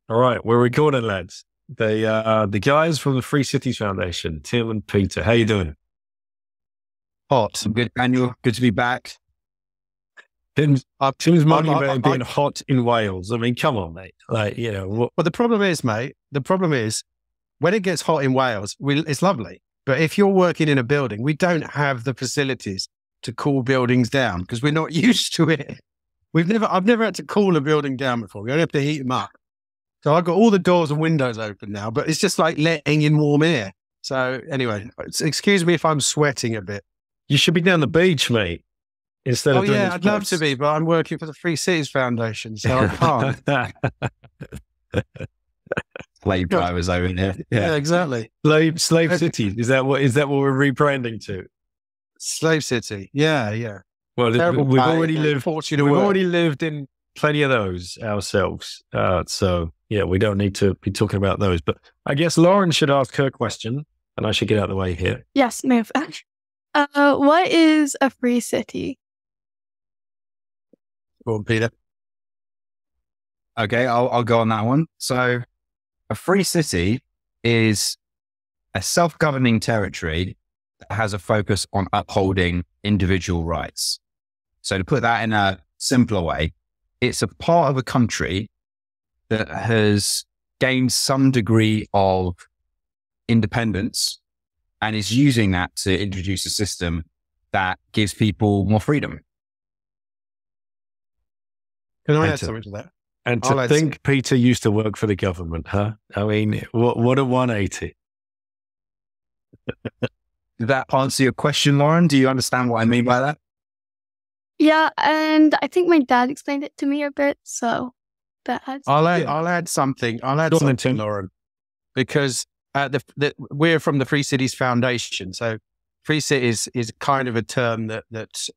All right, we're recording, lads. The guys from the Free Cities Foundation, Tim and Peter. How you doing? Hot. I'm good, Daniel. Good to be back. Tim's moaning about it being hot in Wales. I mean, come on, mate. Like, you know. Well, the problem is, mate, when it gets hot in Wales, it's lovely. But if you're working in a building, we don't have the facilities to cool buildings down because we're not used to it. I've never had to cool a building down before. We only have to heat them up. So I've got all the doors and windows open now, but it's just like letting in warm air. So anyway, excuse me if I'm sweating a bit. You should be down the beach, mate. Instead of doing I'd love to be, but I'm working for the Free Cities Foundation, so I can't. Slave drivers over there. Yeah, exactly. Slave City. Is that what we're rebranding to? Slave City. Yeah. Well, we've already lived in plenty of those ourselves. So yeah, we don't need to be talking about those. But I guess Lauren should ask her question, and I should get out of the way here. Yes, move. What is a free city? Go on, Peter. Okay, I'll go on that one. So a free city is a self-governing territory that has a focus on upholding individual rights. So to put that in a simpler way, it's a part of a country that has gained some degree of independence and is using that to introduce a system that gives people more freedom. Can I add something to that? And to think Peter used to work for the government, huh? I mean, what a 180. Did that answer your question, Lauren? Do you understand what I mean by that? Yeah, and I think my dad explained it to me a bit, so that adds. I'll add something. Lauren, because we're from the Free Cities Foundation, so Free Cities is kind of a term that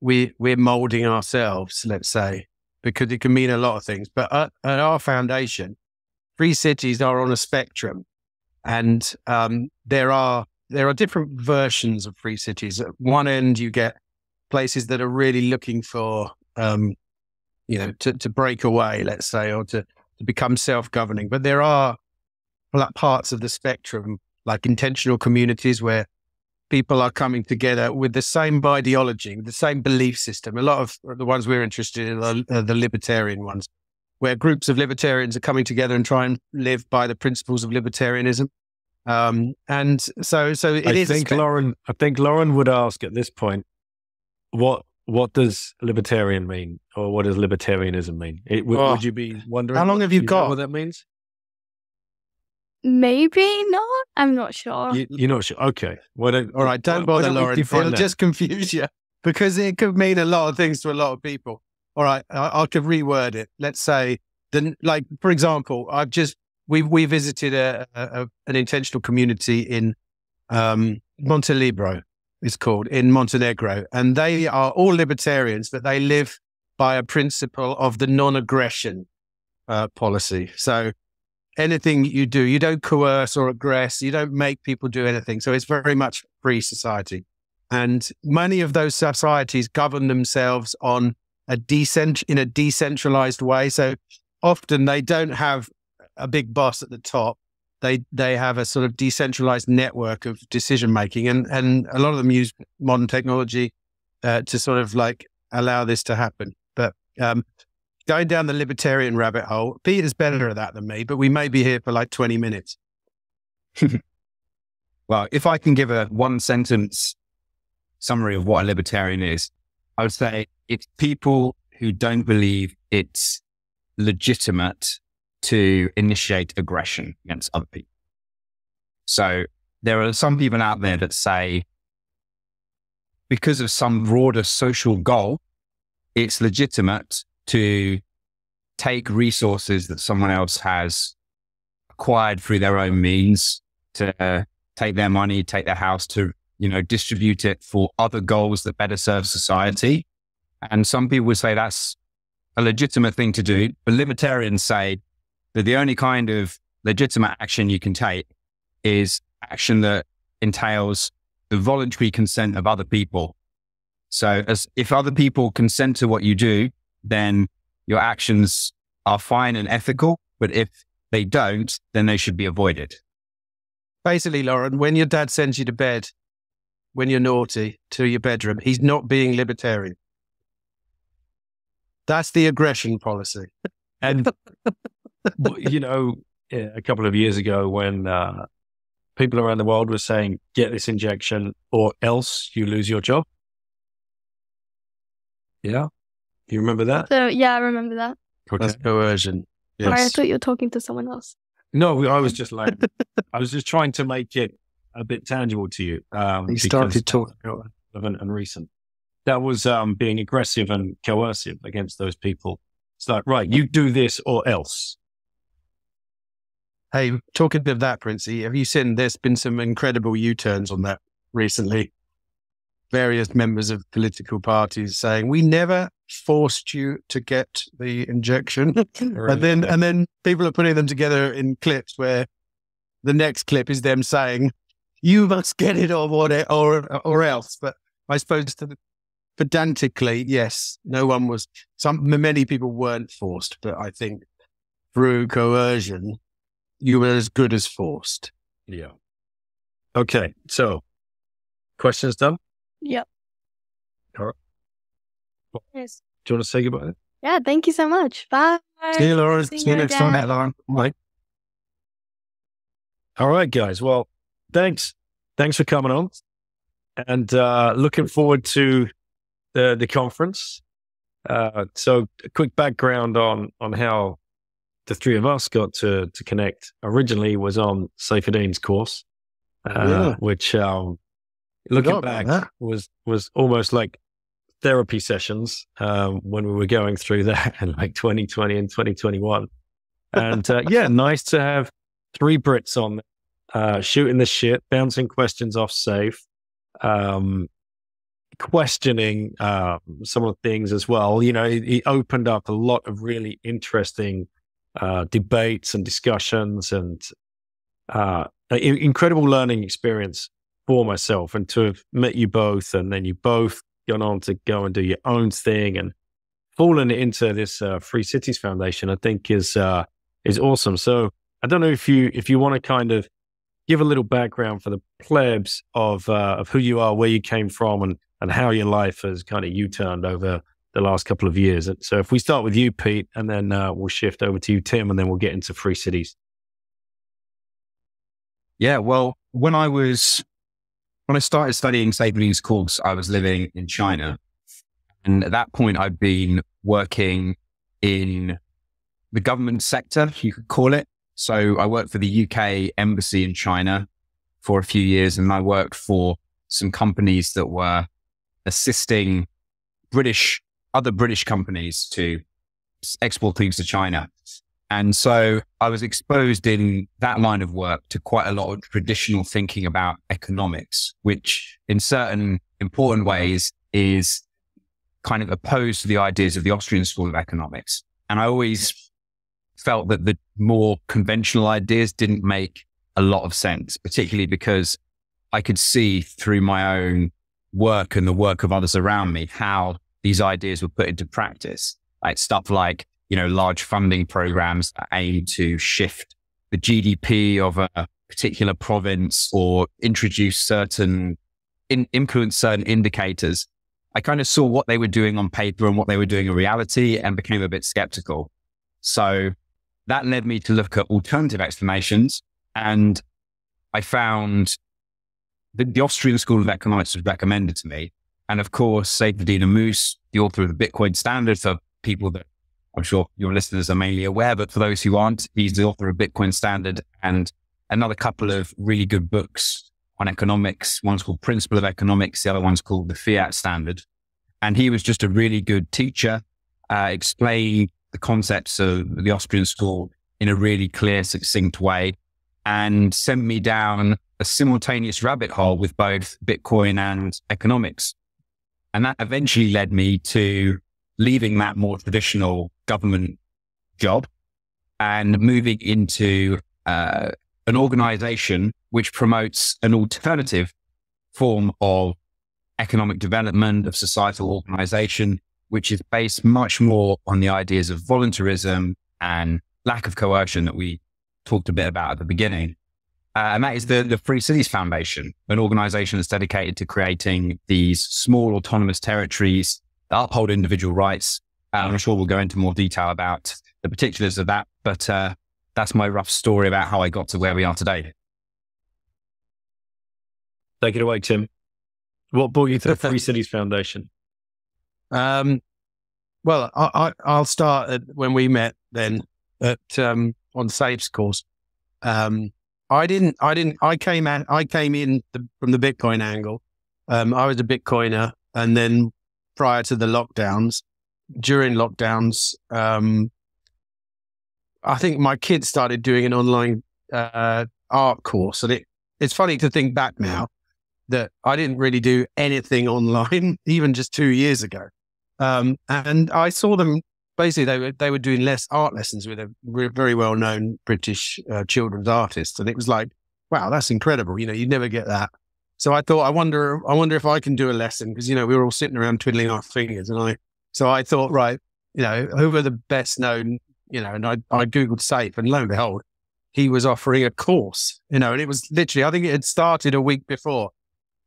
we're molding ourselves, let's say, because it can mean a lot of things. But at our foundation, free cities are on a spectrum, and there are different versions of free cities. At one end, you get places that are really looking for, to break away, let's say, or to become self-governing. But there are parts of the spectrum, like intentional communities, where people are coming together with the same ideology, with the same belief system. A lot of the ones we're interested in are the libertarian ones, where groups of libertarians are coming together and try and live by the principles of libertarianism. And so I think Lauren would ask at this point, what does libertarian mean, or what does libertarianism mean? Would you be wondering? How long have you got? What that means? Maybe not. I'm not sure. You're not sure? Okay. All right, don't bother, Lauren. It'll just confuse you because it could mean a lot of things to a lot of people. All right, I could reword it. Let's say, for example, we visited an intentional community in Montelibro, it's called, in Montenegro, and they are all libertarians, but they live by a principle of the non-aggression policy. So anything you do, you don't coerce or aggress, you don't make people do anything. So it's very much free society. And many of those societies govern themselves in a decentralized way. So often they don't have a big boss at the top. They have a sort of decentralized network of decision making, and a lot of them use modern technology to sort of like allow this to happen. But going down the libertarian rabbit hole, Peter's better at that than me, but we may be here for like 20 minutes. Well, if I can give a one sentence summary of what a libertarian is, I would say it's people who don't believe it's legitimate to initiate aggression against other people. So there are some people out there that say, because of some broader social goal, it's legitimate to take resources that someone else has acquired through their own means, to take their money, take their house, to, distribute it for other goals that better serve society. And some people would say that's a legitimate thing to do, but libertarians say that the only kind of legitimate action you can take is action that entails the voluntary consent of other people. So if other people consent to what you do, then your actions are fine and ethical. but if they don't, then they should be avoided. Basically, Lauren, when your dad sends you to bed, when you're naughty, to your bedroom, he's not being libertarian. That's the aggression policy. And, you know, a couple of years ago when people around the world were saying, get this injection or else you lose your job. Yeah. You remember that? So, yeah, I remember that. Okay. That's coercion. Yes. Sorry, I thought you were talking to someone else. No, I was just like, I was just trying to make it a bit tangible to you. He started talking relevant and recent. That was being aggressive and coercive against those people. It's like, right, you do this or else. Hey, talking of that, Princey, have you seen there's been some incredible U-turns on that recently? Various members of political parties saying, we never forced you to get the injection. Right. And then people are putting them together in clips where the next clip is them saying, you must get it or else. But I suppose pedantically, yes, many people weren't forced, but I think through coercion, you were as good as forced. Yeah. Okay. So questions done? Yep. All right. Yes. Do you want to say goodbye? Yeah, thank you so much. Bye. See you, Lauren. See See you you next time, again. Lauren. Bye. All right, guys. Well, thanks. Thanks for coming on. And looking forward to the conference. So a quick background on how the three of us got to connect originally was on Seyfeddine's course, which looking back was almost like therapy sessions when we were going through that in like 2020 and 2021. And nice to have three Brits on shooting the shit, bouncing questions off Safe, questioning some of the things as well. You know, it opened up a lot of really interesting debates and discussions and incredible learning experience for myself, and to have met you both, and then you both gone on to go and do your own thing and fallen into this Free Cities Foundation, I think is awesome. So I don't know if you want to kind of give a little background for the plebs of who you are, where you came from, and how your life has kind of U-turned over the last couple of years. So if we start with you, Pete, and then we'll shift over to you, Tim, and then we'll get into Free Cities. Yeah, well, when I started studying Seyfeddine's course, I was living in China. And at that point, I'd been working in the government sector, you could call it. So I worked for the UK embassy in China for a few years, and I worked for some companies that were assisting other British companies to export things to China. And so I was exposed in that line of work to quite a lot of traditional thinking about economics, which in certain important ways is kind of opposed to the ideas of the Austrian School of Economics. And I always felt that the more conventional ideas didn't make a lot of sense, particularly because I could see through my own work and the work of others around me how these ideas were put into practice. Like stuff like, you know, large funding programs that aim to shift the GDP of a particular province or introduce influence certain indicators. I kind of saw what they were doing on paper and what they were doing in reality and became a bit skeptical. So that led me to look at alternative explanations. And I found that the Austrian School of Economics was recommended to me. And of course, Seyfeddine Moose, the author of the Bitcoin Standard, for people that I'm sure your listeners are mainly aware, but for those who aren't, he's the author of Bitcoin Standard and another couple of really good books on economics. One's called Principle of Economics. The other one's called The Fiat Standard. And he was just a really good teacher, explained the concepts of the Austrian school in a really clear, succinct way, and sent me down a simultaneous rabbit hole with both Bitcoin and economics. And that eventually led me to leaving that more traditional government job and moving into an organization which promotes an alternative form of economic development, of societal organization, which is based much more on the ideas of voluntarism and lack of coercion that we talked a bit about at the beginning. And that is the Free Cities Foundation, an organization that's dedicated to creating these small autonomous territories that uphold individual rights. I'm sure we'll go into more detail about the particulars of that, but that's my rough story about how I got to where we are today. Take it away, Tim. What brought you to the Free Cities Foundation? Well, I'll start at when we met then at on SAFE's course. I came in from the Bitcoin angle. I was a Bitcoiner, and then prior to the lockdowns, during lockdowns, I think my kids started doing an online art course, and it's funny to think back now that I didn't really do anything online even just 2 years ago. And I saw them, basically they were doing art lessons with a very well-known British children's artist. And it was like, wow, that's incredible. You'd never get that. So I thought, I wonder if I can do a lesson, because, we were all sitting around twiddling our fingers. So I thought, right, who are the best known, and I Googled SAFE, and lo and behold, he was offering a course, and it was literally, I think it had started a week before.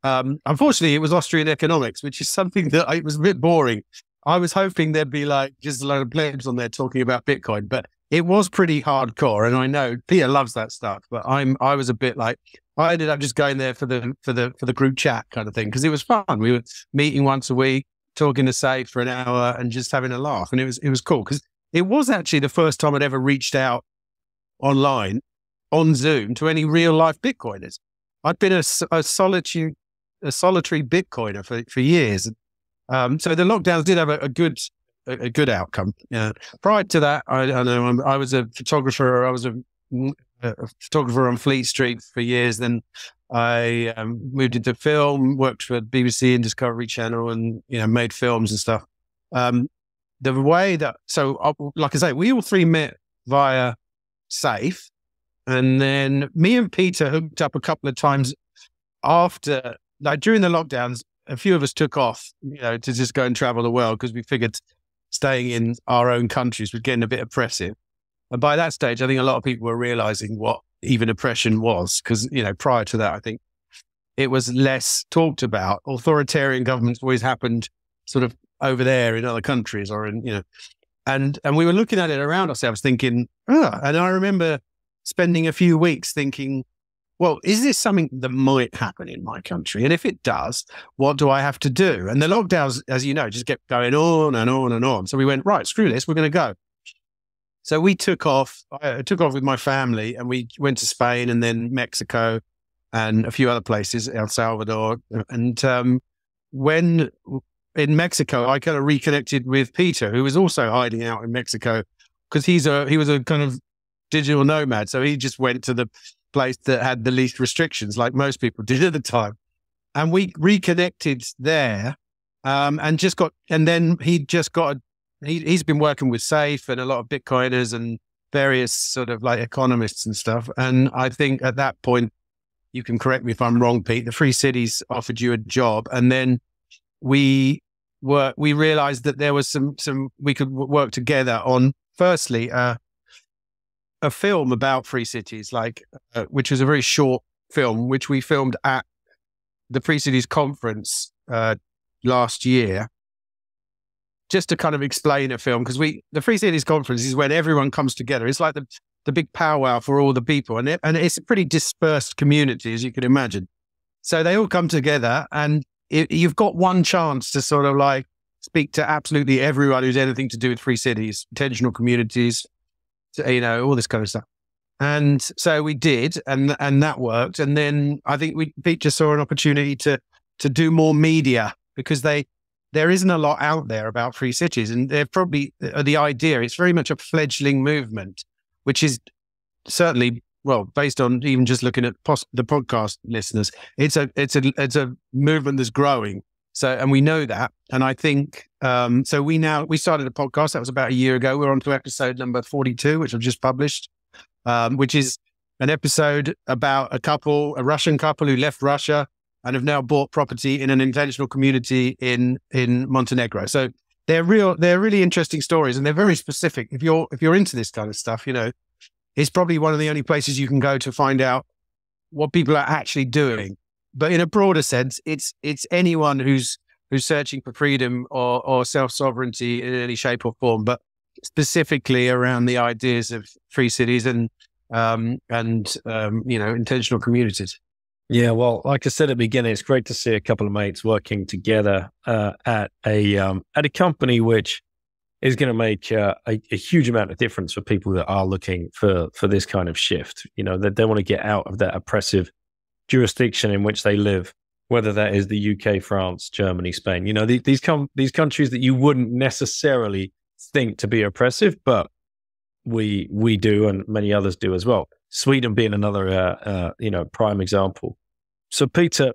Unfortunately, it was Austrian economics, which is something that it was a bit boring. I was hoping there'd be like just a load of plebs on there talking about Bitcoin, but it was pretty hardcore. And I know Peter loves that stuff, but I was a bit like, I ended up just going there for the group chat kind of thing, because it was fun. We were meeting once a week, talking to SAFE for an hour and just having a laugh. And it was cool, because it was actually the first time I'd ever reached out online on Zoom to any real life Bitcoiners. I'd been a solitary Bitcoiner for years. So the lockdowns did have a good outcome. Prior to that, I know I was a photographer. I was a photographer on Fleet Street for years. Then I moved into film, worked for BBC and Discovery Channel, and made films and stuff. The way that, like I say, we all three met via SAFE, and then me and Peter hooked up a couple of times after, like during the lockdowns. A few of us took off, to just go and travel the world, because we figured staying in our own countries was getting a bit oppressive. And by that stage, I think a lot of people were realizing what even oppression was, because, prior to that, I think it was less talked about. Authoritarian governments always happened sort of over there in other countries, or in, and we were looking at it around ourselves thinking, and I remember spending a few weeks thinking, well, is this something that might happen in my country? And if it does, what do I have to do? And the lockdowns, as you know, just kept going on and on and on. So we went, right, screw this, we're going to go. So we took off. I took off with my family, and we went to Spain and then Mexico and a few other places, El Salvador. And when in Mexico, I kind of reconnected with Peter, who was also hiding out in Mexico, because he was a kind of digital nomad. So he just went to the place that had the least restrictions, like most people did at the time. And we reconnected there, and then he's been working with SAFE and a lot of Bitcoiners and various sort of like economists and stuff. And I think at that point, you can correct me if I'm wrong, Pete, the Free Cities offered you a job. And then we realized that there was some we could work together on, firstly, a film about Free Cities, which was a very short film, which we filmed at the Free Cities conference last year, just to kind of explain a film, because the Free Cities conference is when everyone comes together. It's like the big powwow for all the people, and it's a pretty dispersed community, as you can imagine. So they all come together, and you've got one chance to sort of like speak to absolutely everyone who's anything to do with Free Cities, intentional communities, all this kind of stuff. And so we did, and that worked. And then I think Pete just saw an opportunity to do more media, because there isn't a lot out there about Free Cities, and they're probably the idea. It's very much a fledgling movement, which is certainly, well, based on even just looking at the podcast listeners, it's a movement that's growing. So, and we know that. And I think, so we started a podcast that was about a year ago. We're on to episode number 42, which I've just published, which is an episode about a Russian couple who left Russia and have now bought property in an intentional community in Montenegro. So they're really interesting stories, and they're very specific. If you're into this kind of stuff, it's probably one of the only places you can go to find out what people are actually doing. But in a broader sense, it's anyone who's searching for freedom or self-sovereignty in any shape or form, but specifically around the ideas of free cities and intentional communities. Yeah, well, like I said at the beginning, it's great to see a couple of mates working together at a company which is going to make a huge amount of difference for people that are looking for this kind of shift. That they want to get out of that oppressive jurisdiction in which they live, whether that is the UK, France, Germany, Spain. These countries that you wouldn't necessarily think to be oppressive, but we do, and many others do as well. Sweden being another, prime example. So, Peter,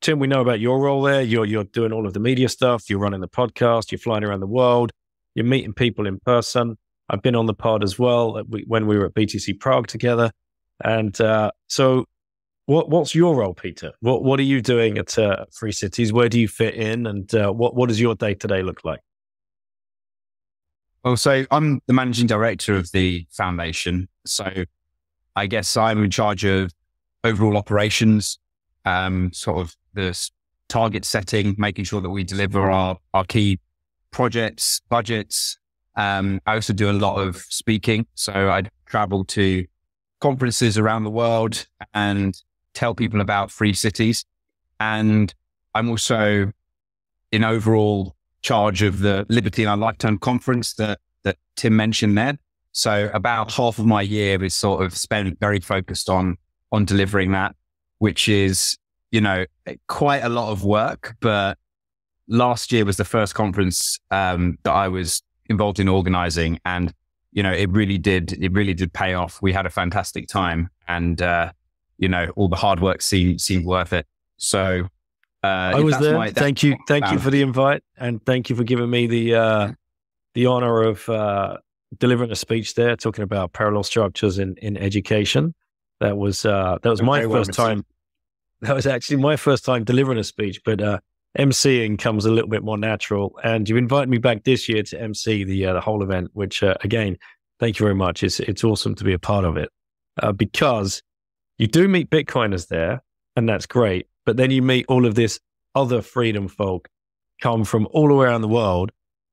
Tim, we know about your role there. You're doing all of the media stuff. You're running the podcast. You're flying around the world. You're meeting people in person. I've been on the pod as well when we were at BTC Prague together. And so, what's your role, Peter? What are you doing at Free Cities? Where do you fit in? And what does your day-to-day look like? Well, so I'm the managing director of the foundation. So I guess I'm in charge of overall operations, sort of the target setting, making sure that we deliver our key projects, budgets. I also do a lot of speaking. So I travel to conferences around the world and tell people about free cities. And I'm also in overall charge of the Liberty in Our Lifetime conference that Tim mentioned there. So about half of my year is sort of spent very focused on delivering that, which is, quite a lot of work. But last year was the first conference that I was involved in organizing, and it really did pay off. We had a fantastic time, and all the hard work seemed worth it. So I was there. Thank you for the invite, and thank you for giving me the honor of delivering a speech there, talking about parallel structures in education. That was my first time. That was actually my first time delivering a speech, but MCing comes a little bit more natural. And you invited me back this year to MC the whole event, which again, thank you very much. It's awesome to be a part of it because you do meet Bitcoiners there, and that's great. But then you meet all of this other freedom folk come from all around the world.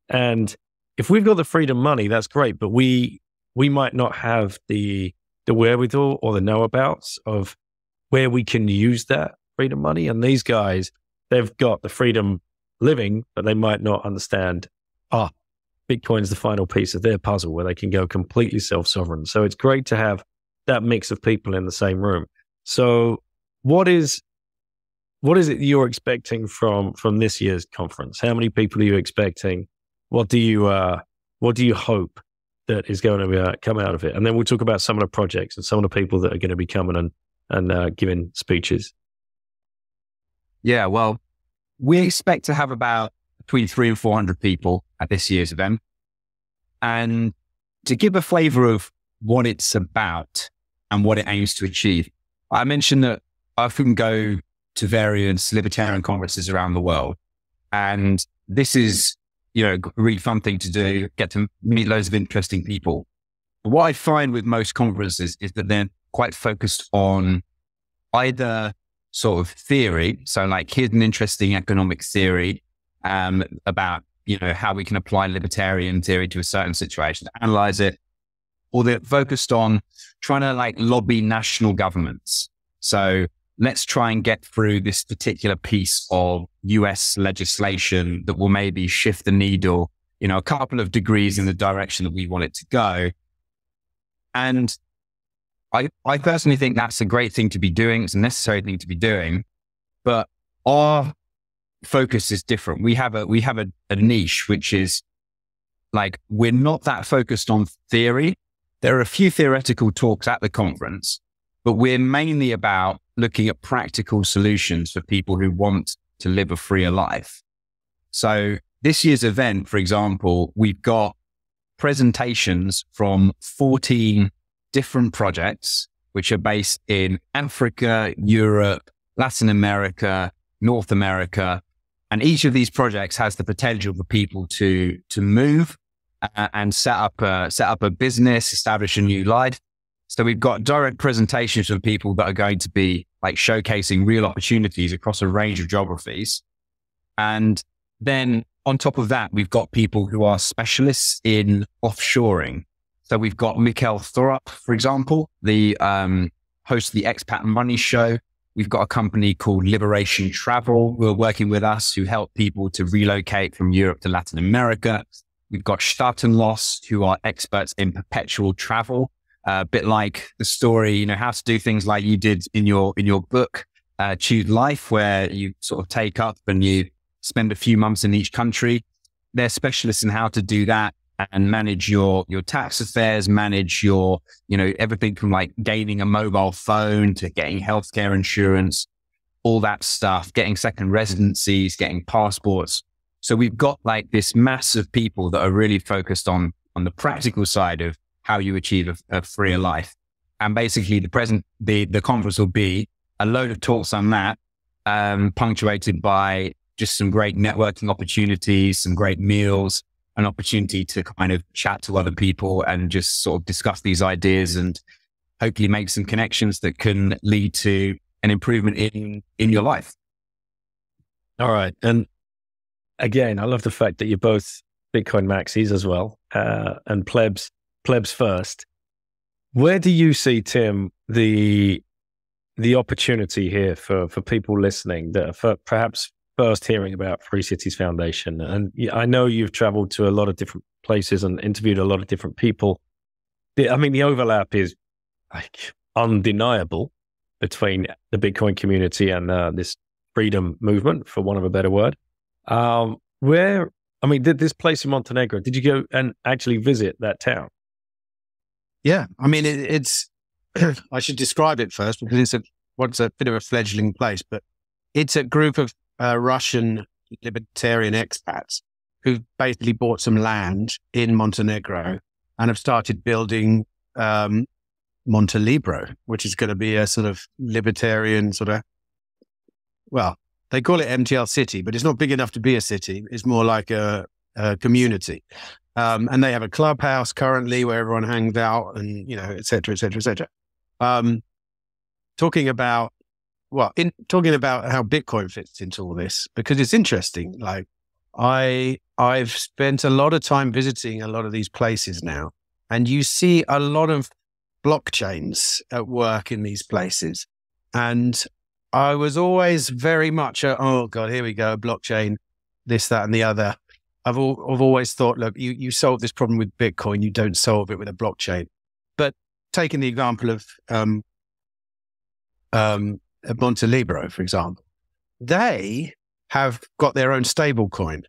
And if we've got the freedom money, that's great. But we might not have the wherewithal or the know-abouts of where we can use that freedom money. And these guys, they've got the freedom living, but they might not understand, Bitcoin's the final piece of their puzzle where they can go completely self-sovereign. So it's great to have that mix of people in the same room. So what is it you're expecting from this year's conference? How many people are you expecting? What do you hope that is going to come out of it? And then we'll talk about some of the projects and some of the people that are going to be coming and giving speeches. Yeah, well, we expect to have about between 300 and 400 people at this year's event. And to give a flavor of what it's about and what it aims to achieve, I mentioned that I often go to various libertarian conferences around the world. And this is, a really fun thing to do, get to meet loads of interesting people. But what I find with most conferences is that they're quite focused on either sort of theory. So like, here's an interesting economic theory about, how we can apply libertarian theory to a certain situation, analyze it, or they're focused on trying to lobby national governments. So let's try and get through this particular piece of US legislation that will maybe shift the needle, a couple of degrees in the direction that we want it to go. And I personally think that's a great thing to be doing. It's a necessary thing to be doing, but our focus is different. We have a niche, which is we're not that focused on theory. There are a few theoretical talks at the conference, but we're mainly about looking at practical solutions for people who want to live a freer life. So this year's event, for example, we've got presentations from 14 different projects, which are based in Africa, Europe, Latin America, North America. And each of these projects has the potential for people to move and set up a business, establish a new life. So we've got direct presentations from people that are going to be like showcasing real opportunities across a range of geographies. And then on top of that, we've got people who are specialists in offshoring. So we've got Mikkel Thorup, for example, the host of the Expat Money Show. We've got a company called Liberation Travel who are working with us, who help people to relocate from Europe to Latin America. We've got Staatenlos, who are experts in perpetual travel, a bit like the story, how to do things like you did in your book, Choose Life, where you sort of take up and you spend a few months in each country. They're specialists in how to do that and manage your tax affairs, manage your, everything from like gaining a mobile phone to getting healthcare insurance, all that stuff, getting second residencies, getting passports. So we've got like this mass of people that are really focused on the practical side of how you achieve a freer life. And basically the conference will be a load of talks on that, punctuated by just some great networking opportunities, some great meals, an opportunity to kind of chat to other people and just sort of discuss these ideas and hopefully make some connections that can lead to an improvement in your life. All right. And again, I love the fact that you're both Bitcoin maxis as well, and plebs first. Where do you see, Tim, the opportunity here for people listening that are perhaps first hearing about Free Cities Foundation? And I know you've traveled to a lot of different places and interviewed a lot of different people. The overlap is like undeniable between the Bitcoin community and this freedom movement, for want of a better word. This place in Montenegro, did you go and actually visit that town? Yeah. It's, I should describe it first because it's a bit of a fledgling place, but it's a group of Russian libertarian expats who've basically bought some land in Montenegro and have started building Montelibro, which is going to be a sort of libertarian they call it MTL City, but it's not big enough to be a city. It's more like a community. And they have a clubhouse currently where everyone hangs out and, et cetera, et cetera, et cetera. Talking about how Bitcoin fits into all this, because it's interesting. Like I've spent a lot of time visiting a lot of these places now, and you see a lot of blockchains at work in these places. And I was always very much oh God, here we go, blockchain, this, that, and the other. I've always thought, look, you solve this problem with Bitcoin, you don't solve it with a blockchain. But taking the example of Montelibro, for example, they have got their own stable coin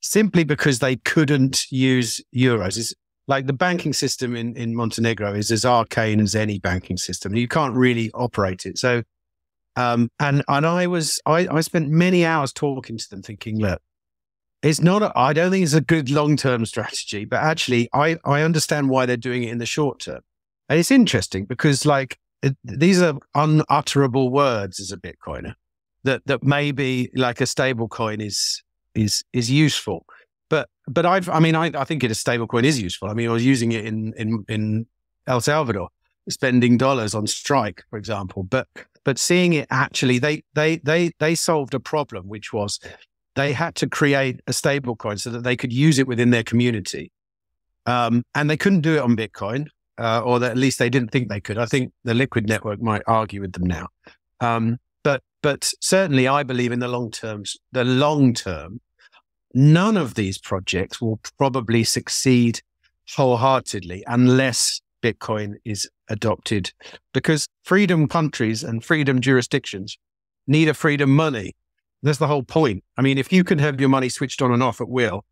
simply because they couldn't use euros. It's like the banking system in Montenegro is as arcane as any banking system. You can't really operate it. So, and I spent many hours talking to them thinking, look, I don't think it's a good long-term strategy, but actually I understand why they're doing it in the short term. And it's interesting because these are unutterable words as a Bitcoiner that maybe like a stable coin is useful. But I think a stable coin is useful. I was using it in El Salvador, spending dollars on Strike, for example. But seeing it actually, they solved a problem, which was they had to create a stable coin so that they could use it within their community. And they couldn't do it on Bitcoin. Or that at least they didn't think they could. I think the Liquid network might argue with them now. But certainly I believe in the long term, none of these projects will probably succeed wholeheartedly unless Bitcoin is adopted, because freedom countries and freedom jurisdictions need a freedom money. That's the whole point. If you can have your money switched on and off at will,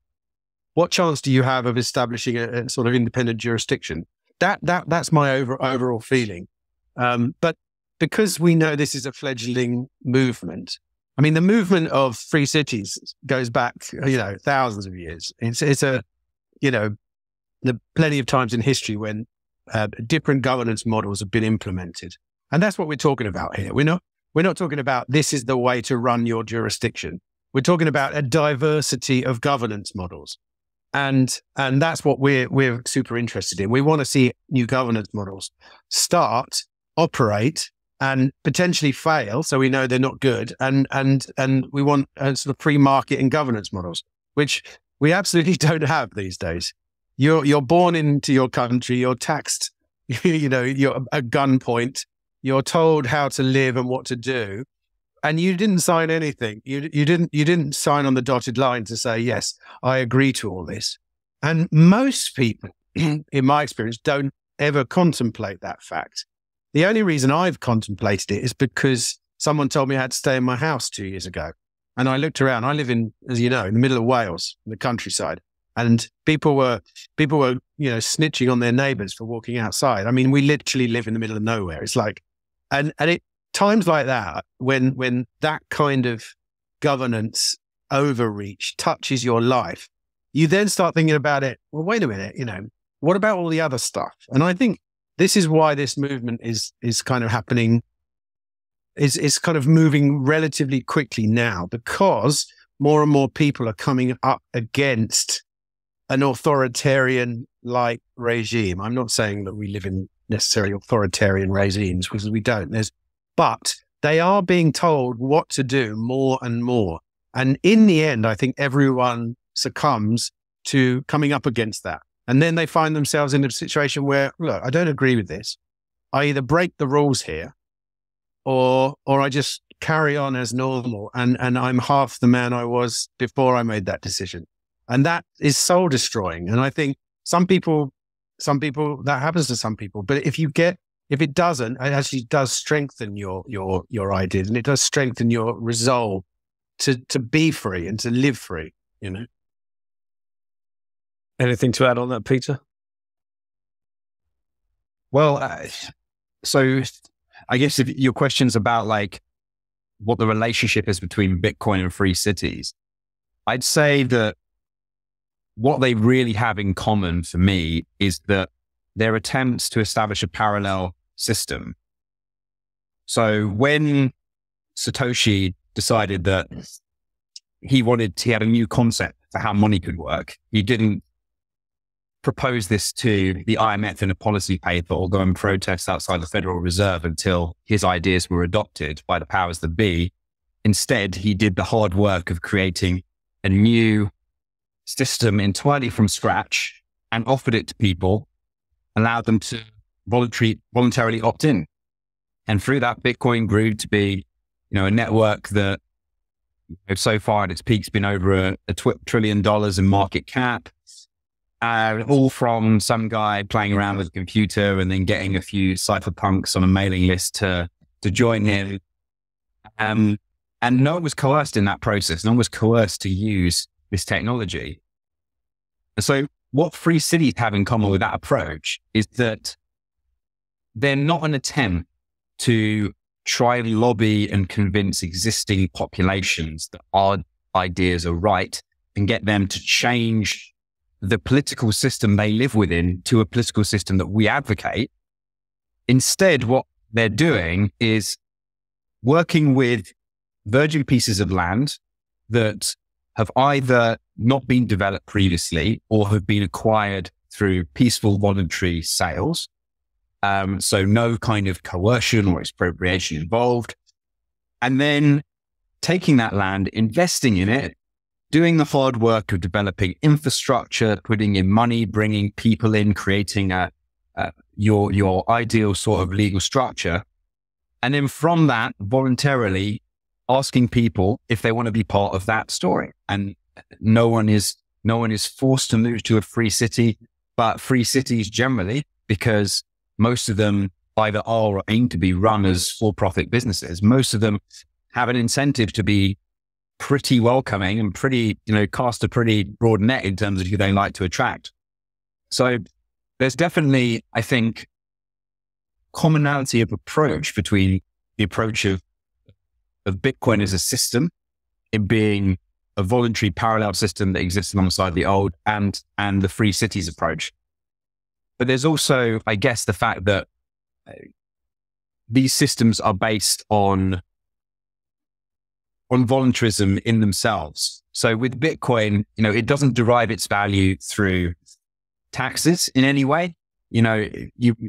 what chance do you have of establishing a sort of independent jurisdiction? That's my overall feeling. But because we know this is a fledgling movement, the movement of free cities goes back, thousands of years. It's plenty of times in history when different governance models have been implemented, and that's what we're talking about here. We're not talking about this is the way to run your jurisdiction. We're talking about a diversity of governance models. And that's what we're super interested in. We want to see new governance models start, operate, and potentially fail, so we know they're not good. And we want sort of free market and governance models, which we absolutely don't have these days. You're born into your country, you're taxed, you're at gunpoint, you're told how to live and what to do, and you didn't sign anything. You didn't sign on the dotted line to say, yes, I agree to all this. And most people, in my experience, don't ever contemplate that fact. The only reason I've contemplated it is because someone told me I had to stay in my house 2 years ago. And I looked around. I live in, as you know, in the middle of Wales, in the countryside. And people were, snitching on their neighbours for walking outside. I mean, we literally live in the middle of nowhere. It's like, and it times like that, when that kind of governance overreach touches your life, you then start thinking about it. Well, wait a minute, what about all the other stuff? And I think this is why this movement is kind of happening, is kind of moving relatively quickly now, because more and more people are coming up against an authoritarian-like regime. I'm not saying that we live in necessarily authoritarian regimes, because we don't. But they are being told what to do more and more. And in the end, I think everyone succumbs to coming up against that. And then they find themselves in a situation where, look, I don't agree with this. I either break the rules here or I just carry on as normal and I'm half the man I was before I made that decision. And that is soul destroying. And I think some people, that happens to some people. But if it doesn't, it actually does strengthen your ideas, and it does strengthen your resolve to be free and to live free, Anything to add on that, Peter? Well, so I guess if your question's about like what the relationship is between Bitcoin and free cities, I'd say that what they really have in common for me is that their attempts to establish a parallel system. So when Satoshi decided that he had a new concept for how money could work, he didn't propose this to the IMF in a policy paper or go and protest outside the Federal Reserve until his ideas were adopted by the powers that be. Instead, he did the hard work of creating a new system entirely from scratch and offered it to people, allowed them to voluntarily opt in. And through that, Bitcoin grew to be, a network that so far at its peak's been over $1 trillion in market cap, all from some guy playing around with a computer and then getting a few cypherpunks on a mailing list to join him. And no one was coerced in that process. No one was coerced to use this technology. And so what free cities have in common with that approach is that they're not an attempt to try and lobby and convince existing populations that our ideas are right and get them to change the political system they live within to a political system that we advocate. Instead, what they're doing is working with virgin pieces of land that have either not been developed previously or have been acquired through peaceful voluntary sales. So no kind of coercion or expropriation involved. And then taking that land, investing in it, doing the hard work of developing infrastructure, putting in money, bringing people in, creating your ideal sort of legal structure. And then from that, voluntarily asking people if they want to be part of that story. And no one is forced to move to a free city, but free cities generally, because most of them either are or aim to be run as for-profit businesses. Most of them have an incentive to be pretty welcoming and pretty, cast a pretty broad net in terms of who they like to attract. So there's definitely, I think, commonality of approach between the approach of Bitcoin as a system, it being a voluntary parallel system that exists alongside the old, and the free cities approach. But there's also, I guess, the fact that these systems are based on on voluntarism in themselves. So with Bitcoin, it doesn't derive its value through taxes in any way.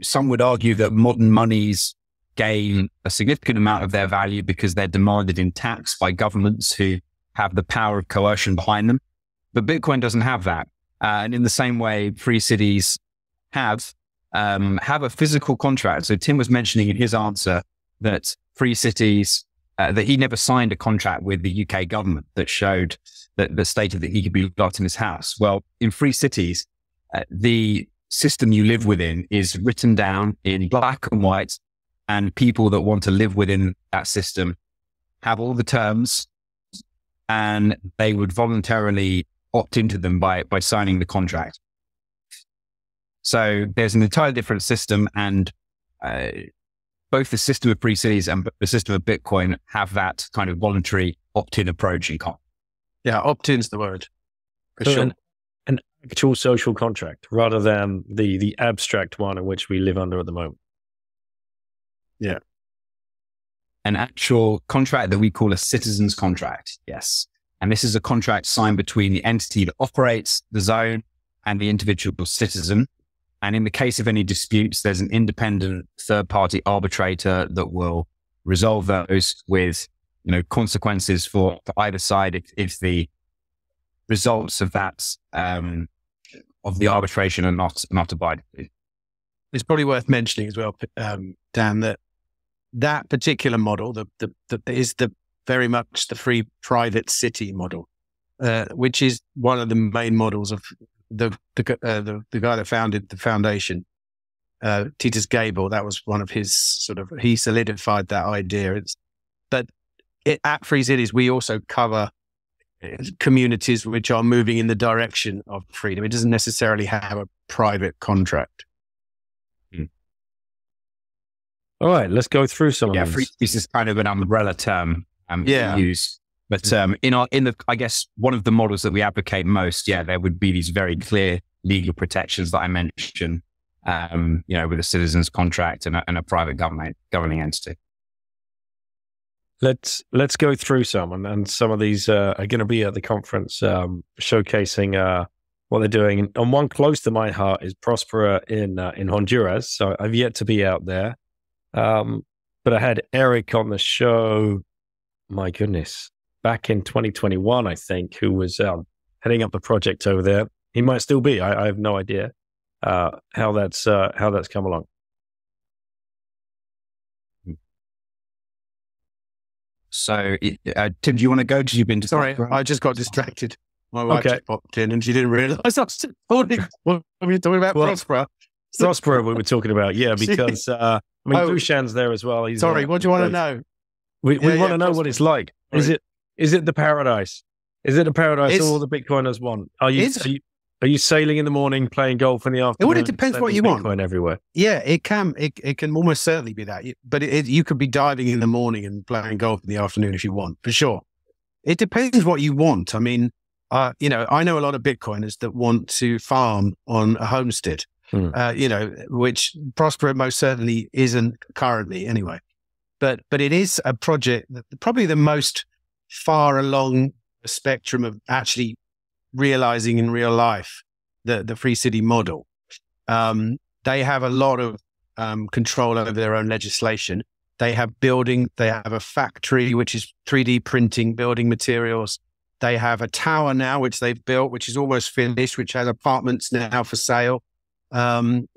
Some would argue that modern monies gain a significant amount of their value because they're demanded in tax by governments who have the power of coercion behind them. But Bitcoin doesn't have that. And in the same way, free cities have a physical contract. So Tim was mentioning in his answer that free cities, that he never signed a contract with the UK government that stated that he could be locked in his house. Well, in free cities, the system you live within is written down in black and white, and people that want to live within that system have all the terms, and they would voluntarily opt into them by signing the contract. So there's an entirely different system, and both the system of free cities and the system of Bitcoin have that kind of voluntary opt-in approach in common. Yeah, opt-in's the word. For so sure. An actual social contract rather than the abstract one in which we live under at the moment. Yeah. An actual contract that we call a citizen's contract. Yes. And this is a contract signed between the entity that operates the zone and the individual citizen. And in the case of any disputes, there's an independent third-party arbitrator that will resolve those with, consequences for either side if the results of that of the arbitration are not abided. It's probably worth mentioning as well, Dan, that particular model is very much the free private city model, which is one of the main models of the guy that founded the foundation, Titus Gabel. That was one of his he solidified that idea. At Free Cities, we also cover communities which are moving in the direction of freedom. It doesn't necessarily have a private contract. All right, let's go through some of these. This is kind of an umbrella term we use. But I guess one of the models that we advocate most, there would be these very clear legal protections that I mentioned, with a citizen's contract and a private governing entity. Let's go through some, and some of these are going to be at the conference, showcasing what they're doing. And one close to my heart is Prospera in Honduras. So I've yet to be out there, but I had Eric on the show. My goodness, back in 2021, I think, who was heading up the project over there. He might still be. I have no idea how that's come along. So, Tim, do you want to go? You've been sorry, I just got distracted. My wife just popped in and she didn't realize I was talking. What are you talking about? Prospera. Prospera, we were talking about, because Dushan's there as well. He's, sorry, what do you want to know? We want to know what it's like. Right. Is it the paradise? Is it the paradise all the Bitcoiners want? Are you sailing in the morning, playing golf in the afternoon? Well, it depends what you want. Bitcoin everywhere. Yeah, it can almost certainly be that. But you could be diving in the morning and playing golf in the afternoon if you want, for sure. It depends what you want. I mean, I know a lot of Bitcoiners that want to farm on a homestead, which Prospera most certainly isn't currently anyway. But it is a project that probably the most far along the spectrum of actually realizing in real life the free city model. They have a lot of control over their own legislation. They have a factory which is 3D printing building materials. They have a tower now which they've built, which is almost finished, which has apartments now for sale. They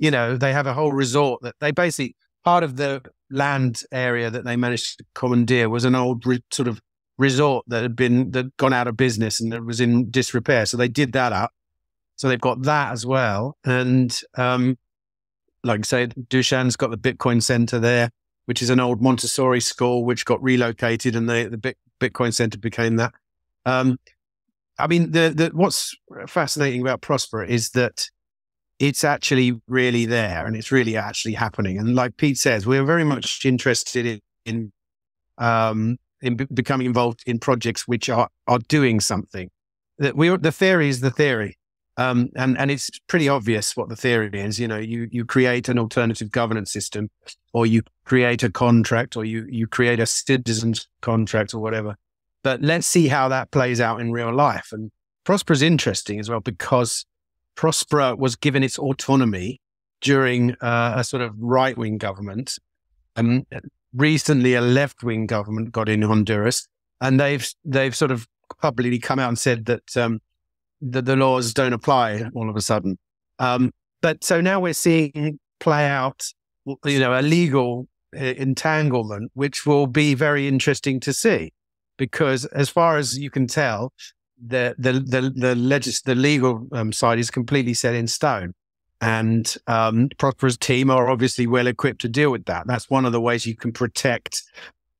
have a whole resort that they basically, part of the land area that they managed to commandeer was an old sort of resort that had gone out of business and it was in disrepair. So they did that up. So they've got that as well. And like I said, Dushan's got the Bitcoin Center there, which is an old Montessori school, which got relocated and the Bitcoin Center became that. What's fascinating about Prospera is that it's actually really there and it's really actually happening. And like Pete says, we're very much interested in becoming involved in projects which are doing something. The theory is the theory. And it's pretty obvious what the theory is. You create an alternative governance system, or you create a contract, or you create a citizen's contract or whatever. But let's see how that plays out in real life. And Prospera is interesting as well because Prospera was given its autonomy during a sort of right-wing government. And recently a left-wing government got in Honduras, and they've sort of publicly come out and said that the laws don't apply all of a sudden. But so now we're seeing play out, a legal entanglement, which will be very interesting to see, because as far as you can tell, the legal side is completely set in stone, and Prospera's team are obviously well equipped to deal with that. That's one of the ways you can protect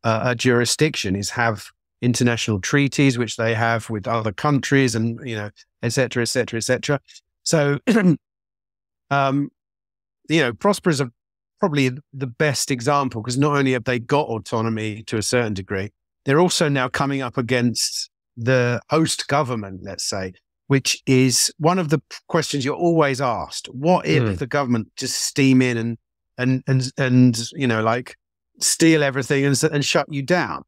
a jurisdiction, is have international treaties, which they have with other countries, and et cetera, et cetera, et cetera. So, Prospera is probably the best example, because not only have they got autonomy to a certain degree, they're also now coming up against the host government, let's say, which is one of the questions you're always asked. What if the government just steam in and steal everything and shut you down?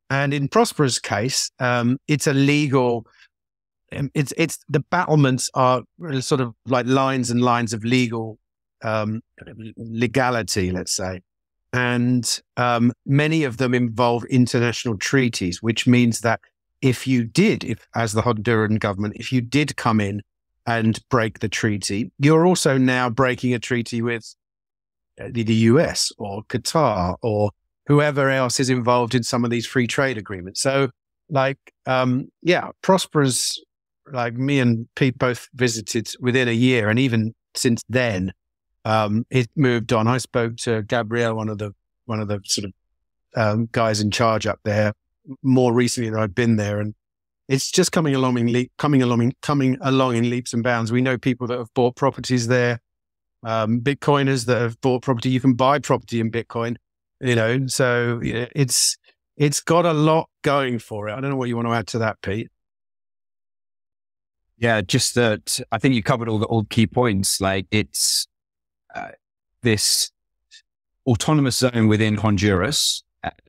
And in Prospera's case, it's a legal. It's the battlements are sort of like lines and lines of legal legality, let's say, and many of them involve international treaties, which means that if as the Honduran government, if you did come in and break the treaty, you're also now breaking a treaty with the US or Qatar or whoever else is involved in some of these free trade agreements. So, Prospera's, like me and Pete both visited within a year, and even since then, it moved on. I spoke to Gabriel, one of the sort of guys in charge up there, more recently than I've been there, and it's just coming along in leaps and bounds. We know people that have bought properties there, Bitcoiners that have bought property. You can buy property in Bitcoin, So it's got a lot going for it. I don't know what you want to add to that, Pete. Yeah, just that I think you covered all the key points. Like, it's this autonomous zone within Honduras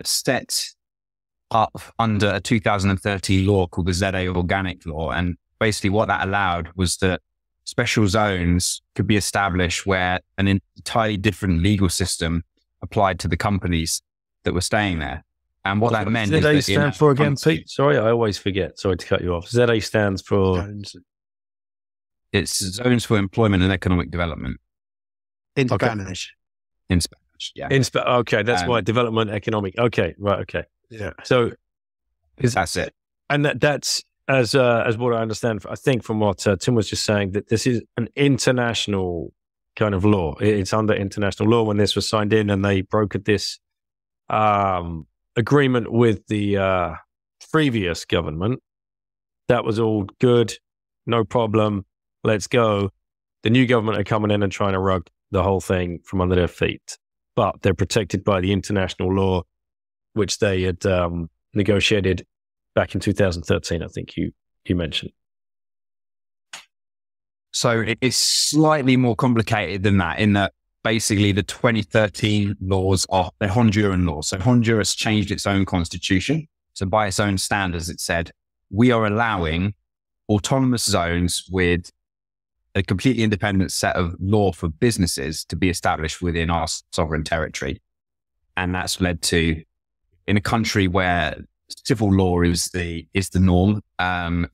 set up under a 2013 law called the ZA Organic Law. And basically what that allowed was that special zones could be established where an entirely different legal system applied to the companies that were staying there. And what that meant is ZA stands for again, Pete? Sorry, I always forget. Sorry to cut you off. ZA stands for... It's Zones for Employment and Economic Development. In Spanish. In Spanish, yeah. Okay, that's why. Development, economic. Okay, right, okay. Yeah. So... That's it. And that's, as what I understand, I think from what Tim was just saying, that this is an international kind of law. It's under international law when this was signed in, and they brokered this agreement with the previous government. That was all good, no problem, let's go. The new government are coming in and trying to rug the whole thing from under their feet. But they're protected by the international law, which they had negotiated back in 2013, I think you mentioned. So it's slightly more complicated than that, in that basically the 2013 laws are the Honduran laws. So Honduras changed its own constitution. So by its own standards, it said, we are allowing autonomous zones with a completely independent set of law for businesses to be established within our sovereign territory. And that's led to, in a country where civil law is the norm,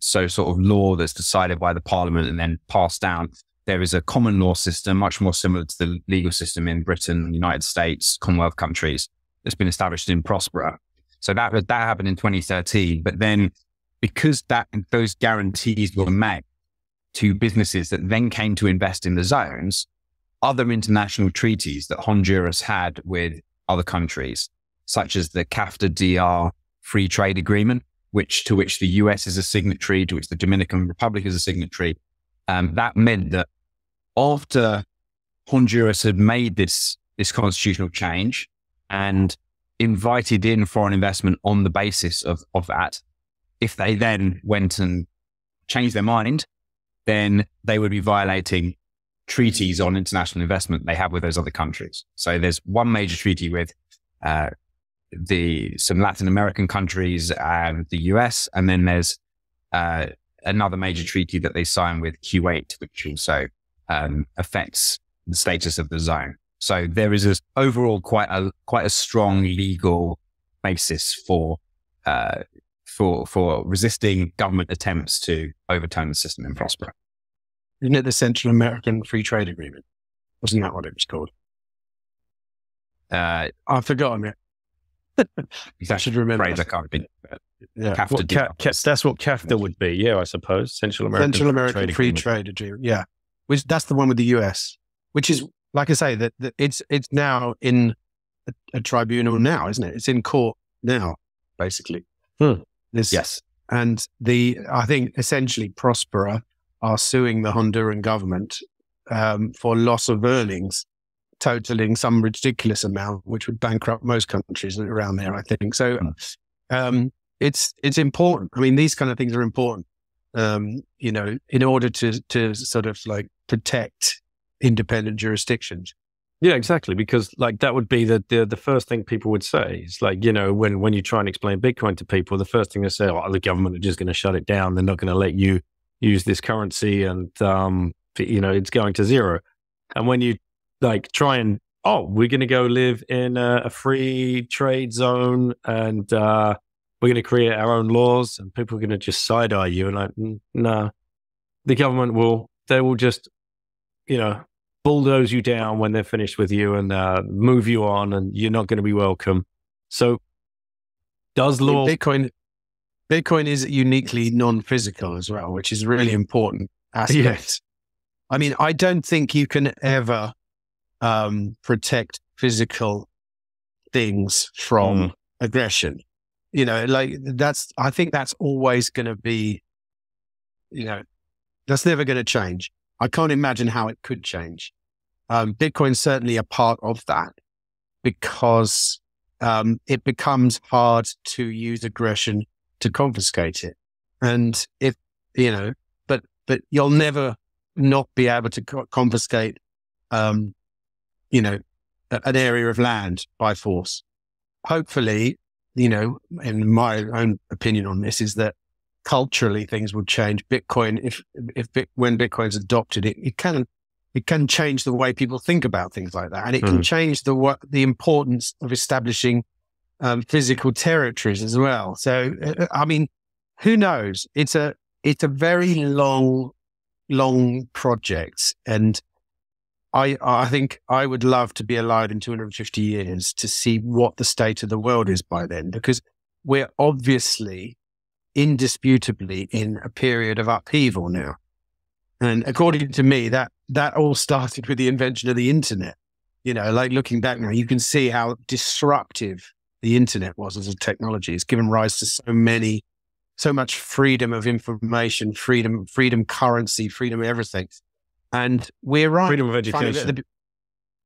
so sort of law that's decided by the parliament and then passed down, there is a common law system, much more similar to the legal system in Britain, United States, Commonwealth countries, that's been established in Prospera. So that happened in 2013. But then, because those guarantees were made to businesses that then came to invest in the zones, other international treaties that Honduras had with other countries, such as the CAFTA-DR free trade agreement, to which the US is a signatory, to which the Dominican Republic is a signatory, that meant that after Honduras had made this constitutional change and invited in foreign investment on the basis of that, if they then went and changed their mind, then they would be violating treaties on international investment they have with those other countries. So there's one major treaty with some Latin American countries and the US, and then there's another major treaty that they signed with Kuwait, which also affects the status of the zone. So there is overall quite a strong legal basis for resisting government attempts to overturn the system in Prospera. Isn't it the Central American Free Trade Agreement? Wasn't that what it was called? I've forgotten it. I should remember. I can't be. Yeah, that's what CAFTA would be. Yeah, I suppose Central American Free Trade Agreement. Yeah, that's the one with the US, which is, like I say, that it's now in a tribunal now, isn't it? It's in court now, basically. Yes, and I think essentially Prospera are suing the Honduran government for loss of earnings, totaling some ridiculous amount, which would bankrupt most countries around there, I think. So it's important. I mean, these kind of things are important, in order to sort of like protect independent jurisdictions. Yeah, exactly. Because like that would be the first thing people would say. It's like, when you try and explain Bitcoin to people, the first thing they say, the government are just going to shut it down. They're not going to let you use this currency, and it's going to zero. And when you like try and we're going to go live in a free trade zone, and we're going to create our own laws, and people are going to just side eye you and like, nah, the government will just bulldoze you down when they're finished with you and move you on, and you're not going to be welcome. So does law... Bitcoin is uniquely non-physical as well, which is a really important aspect. Yes. I mean, I don't think you can ever protect physical things from aggression. I think that's always going to be, that's never going to change. I can't imagine how it could change. Bitcoin's certainly a part of that, because it becomes hard to use aggression to confiscate it. And but you'll never not be able to confiscate, an area of land by force. Hopefully, in my own opinion on this is that culturally things will change. Bitcoin, when Bitcoin's adopted, it can change the way people think about things like that, and it can change the importance of establishing physical territories as well. So, I mean, who knows? It's a very long project, and I think I would love to be alive in 250 years to see what the state of the world is by then, because we're obviously, indisputably, in a period of upheaval now. And according to me, that all started with the invention of the internet. Like looking back now, you can see how disruptive the internet was as a technology. It's given rise to so much freedom of information, freedom currency, freedom of everything. And we're right. Freedom of education.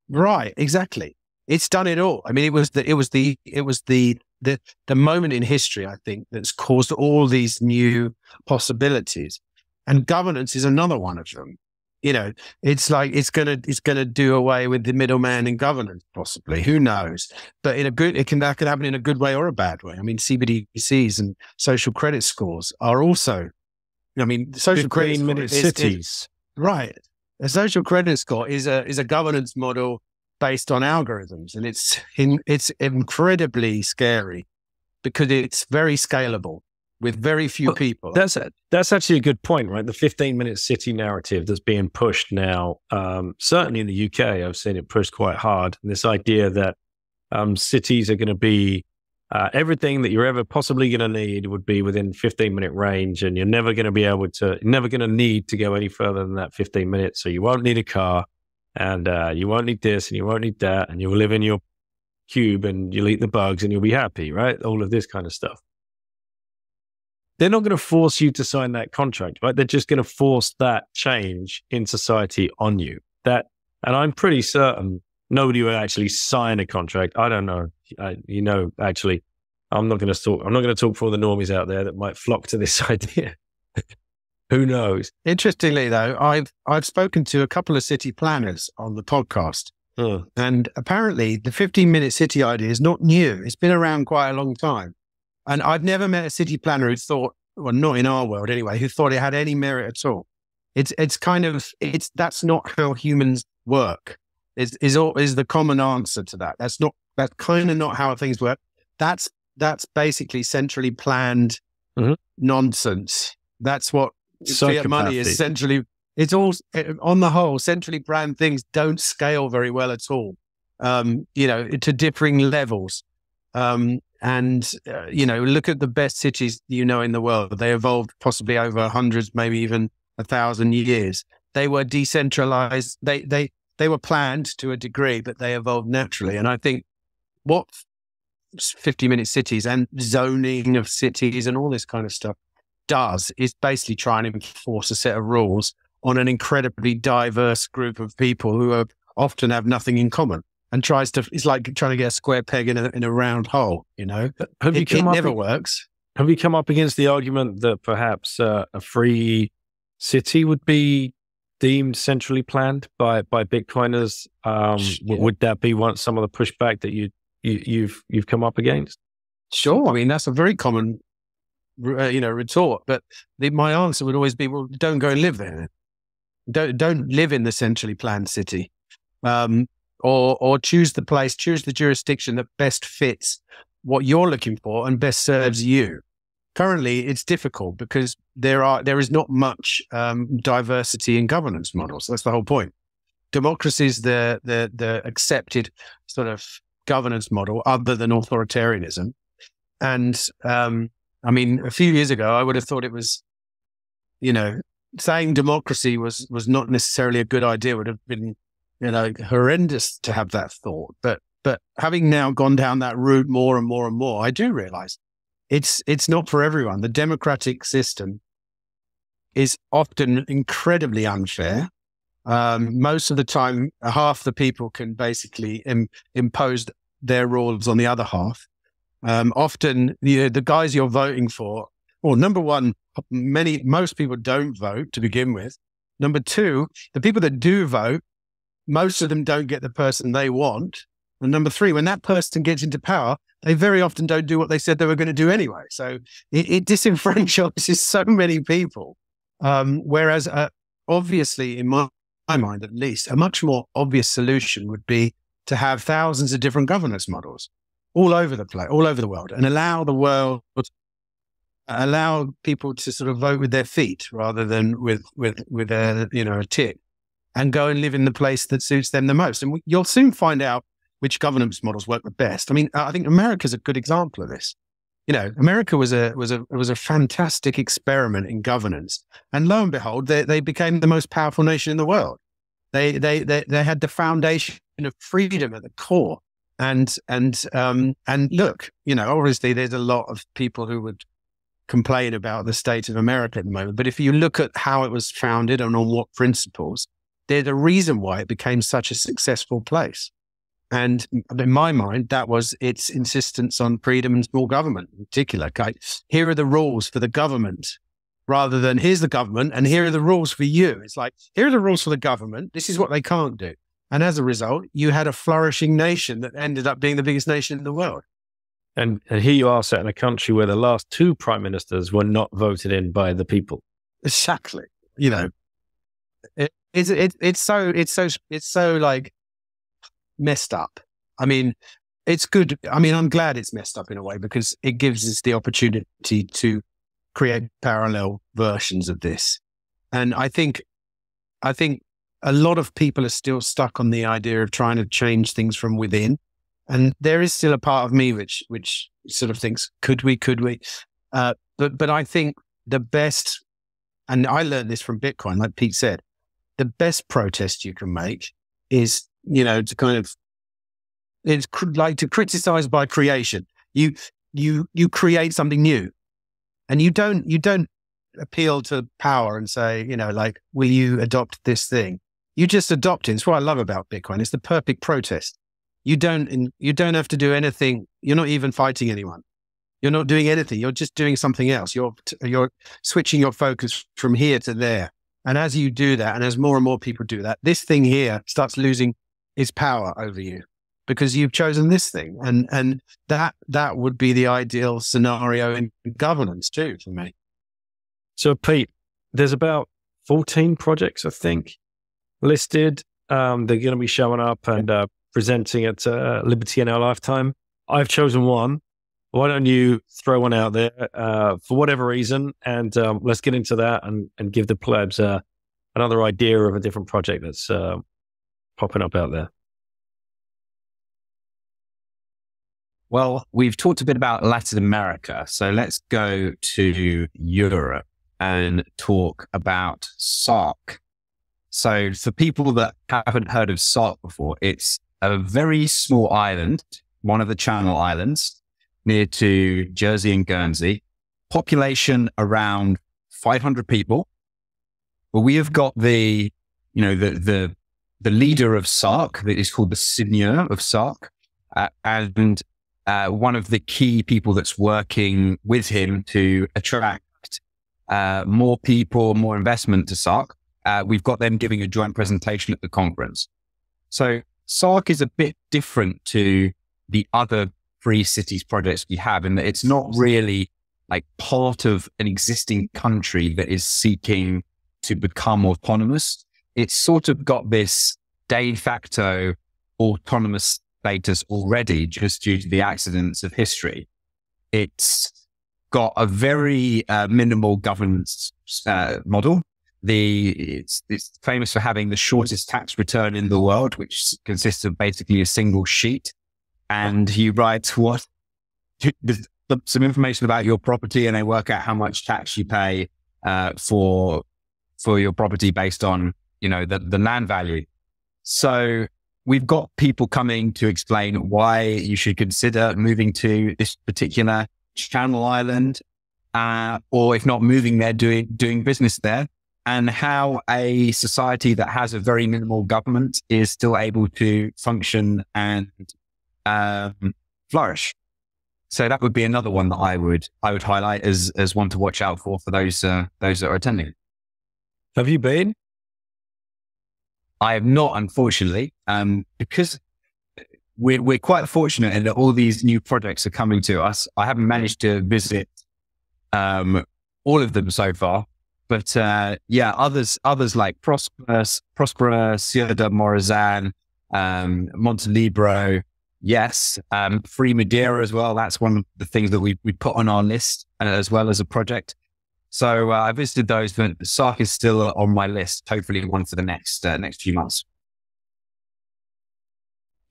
Right, exactly. It's done it all. I mean, it was the moment in history, I think, that's caused all these new possibilities. And governance is another one of them. It's like it's gonna do away with the middleman in governance, possibly. Who knows? But that can happen in a good way or a bad way. I mean, CBDCs and social credit scores are also. I mean, social credit minute cities, right? A social credit score is a governance model based on algorithms, and it's incredibly scary because it's very scalable with very few people. That's actually a good point, right? The 15-minute city narrative that's being pushed now, certainly in the UK, I've seen it pushed quite hard. And this idea that cities are going to be everything that you're ever possibly going to need would be within 15-minute range, and you're never going to need to go any further than that 15 minutes. So you won't need a car, and you won't need this, and you won't need that, and you'll live in your cube, and you'll eat the bugs, and you'll be happy, right? All of this kind of stuff. They're not going to force you to sign that contract, right? They're just going to force that change in society on you. And I'm pretty certain nobody would actually sign a contract. I don't know. Actually, I'm not going to talk for all the normies out there that might flock to this idea. Who knows? Interestingly, though, I've spoken to a couple of city planners on the podcast, And apparently the 15-minute city idea is not new. It's been around quite a long time. And I've never met a city planner who thought, well, not in our world anyway, who thought it had any merit at all. That's not how humans work. Is the common answer to that. That's kind of not how things work. That's basically centrally planned nonsense. That's what fiat money is centrally. It's all, on the whole, centrally planned things don't scale very well at all. To differing levels. Look at the best cities in the world. They evolved possibly over hundreds, maybe even 1,000 years. They were decentralized. They were planned to a degree, but they evolved naturally. And I think what 50-minute cities and zoning of cities and all this kind of stuff does is basically try and enforce a set of rules on an incredibly diverse group of people who often have nothing in common, and it's like trying to get a square peg in a round hole, It never works. Have you come up against the argument that perhaps a free city would be deemed centrally planned by Bitcoiners? Would that be some of the pushback that you've come up against? Sure. I mean, that's a very common, retort. But my answer would always be, well, don't go and live there. Don't live in the centrally planned city, or choose the jurisdiction that best fits what you're looking for and best serves you. Currently, it's difficult because there is not much diversity in governance models. That's the whole point. Democracy is the accepted sort of governance model other than authoritarianism. And a few years ago, I would have thought it was, saying democracy was not necessarily a good idea. Would have been, horrendous to have that thought. But having now gone down that route more and more and more, I do realize it's not for everyone. The democratic system is often incredibly unfair. Most of the time, half the people can basically impose their rules on the other half. Often, the guys you're voting for, well, number one, most people don't vote to begin with. Number two, the people that do vote, most of them don't get the person they want. And number three, when that person gets into power, they very often don't do what they said they were going to do anyway. So it disenfranchises so many people. Whereas obviously, in my mind at least, a much more obvious solution would be to have thousands of different governance models all over the place, all over the world, and allow people to sort of vote with their feet rather than with a tick, and go and live in the place that suits them the most. And you'll soon find out which governance models work the best. I mean, I think America's a good example of this. America was a fantastic experiment in governance, and lo and behold, they became the most powerful nation in the world. They had the foundation of freedom at the core, and look, obviously there's a lot of people who would complain about the state of America at the moment, but if you look at how it was founded and on what principles, there's a reason why it became such a successful place. And in my mind, that was its insistence on freedom and small government in particular. Okay, here are the rules for the government, rather than here's the government and here are the rules for you. It's like, here are the rules for the government. This is what they can't do. And as a result, you had a flourishing nation that ended up being the biggest nation in the world. And here you are sat in a country where the last two prime ministers were not voted in by the people. Exactly. It's so like messed up. I mean, it's good. I mean, I'm glad it's messed up in a way, because it gives us the opportunity to create parallel versions of this. And I think a lot of people are still stuck on the idea of trying to change things from within. And there is still a part of me which sort of thinks, could we? But I think the best, and I learned this from Bitcoin, like Pete said, the best protest you can make is, to kind of, it's like to criticize by creation. You create something new, and you don't appeal to power and say, like, will you adopt this thing? You just adopt it. It's what I love about Bitcoin. It's the perfect protest. You don't have to do anything. You're not even fighting anyone. You're not doing anything. You're just doing something else. You're switching your focus from here to there. And as you do that, and as more and more people do that, this thing here starts losing is power over you because you've chosen this thing. And that would be the ideal scenario in governance too, for me. So Pete, there's about 14 projects, I think, listed. They're going to be showing up and presenting at Liberty in Our Lifetime. I've chosen one. Why don't you throw one out there for whatever reason, and let's get into that and give the plebs another idea of a different project that's popping up out there. Well, we've talked a bit about Latin America, so let's go to Europe and talk about Sark. So for people that haven't heard of Sark before, it's a very small island, one of the Channel Islands, near to Jersey and Guernsey, population around 500 people. But we have got the leader of Sark, that is called the Seigneur of Sark, and one of the key people that's working with him to attract more people, more investment to Sark. We've got them giving a joint presentation at the conference. So Sark is a bit different to the other free cities projects we have in that it's not really like part of an existing country that is seeking to become autonomous. It's sort of got this de facto autonomous status already just due to the accidents of history. It's got a very minimal governance model. It's famous for having the shortest tax return in the world, which consists of basically a single sheet. And you write some information about your property, and they work out how much tax you pay for your property based on, the land value. So we've got people coming to explain why you should consider moving to this particular Channel Island, or if not moving there, doing business there, and how a society that has a very minimal government is still able to function and flourish. So that would be another one that I would highlight as one to watch out for those that are attending. Have you been? I have not, unfortunately, because we're quite fortunate in that all these new projects are coming to us. I haven't managed to visit all of them so far, but others like Prospera, Sierra de Morazan, Montelibro. Yes. Free Madeira as well. That's one of the things that we put on our list as well as a project. So I visited those, but Sark is still on my list. Hopefully one for the next few months.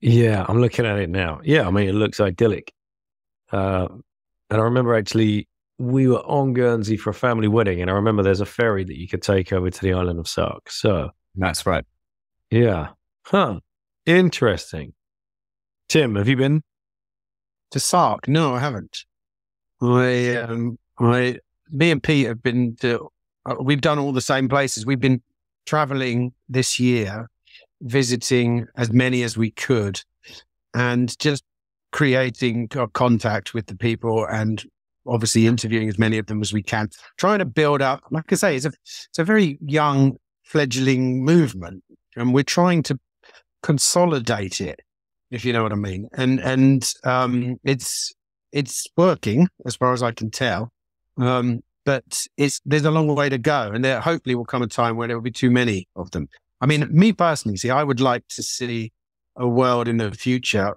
Yeah, I'm looking at it now. Yeah, I mean, it looks idyllic. And I remember actually we were on Guernsey for a family wedding, and I remember there's a ferry that you could take over to the island of Sark. So that's right. Yeah. Huh. Interesting. Tim, have you been to Sark? No, I haven't. Me and Pete have been to. We've done all the same places. We've been traveling this year, visiting as many as we could, and just creating contact with the people, and obviously interviewing as many of them as we can. Trying to build up, like I say, it's a very young, fledgling movement, and we're trying to consolidate it, if you know what I mean. And it's working as far as I can tell. But there's a long way to go, and there hopefully will come a time where there will be too many of them. I mean, me personally, I would like to see a world in the future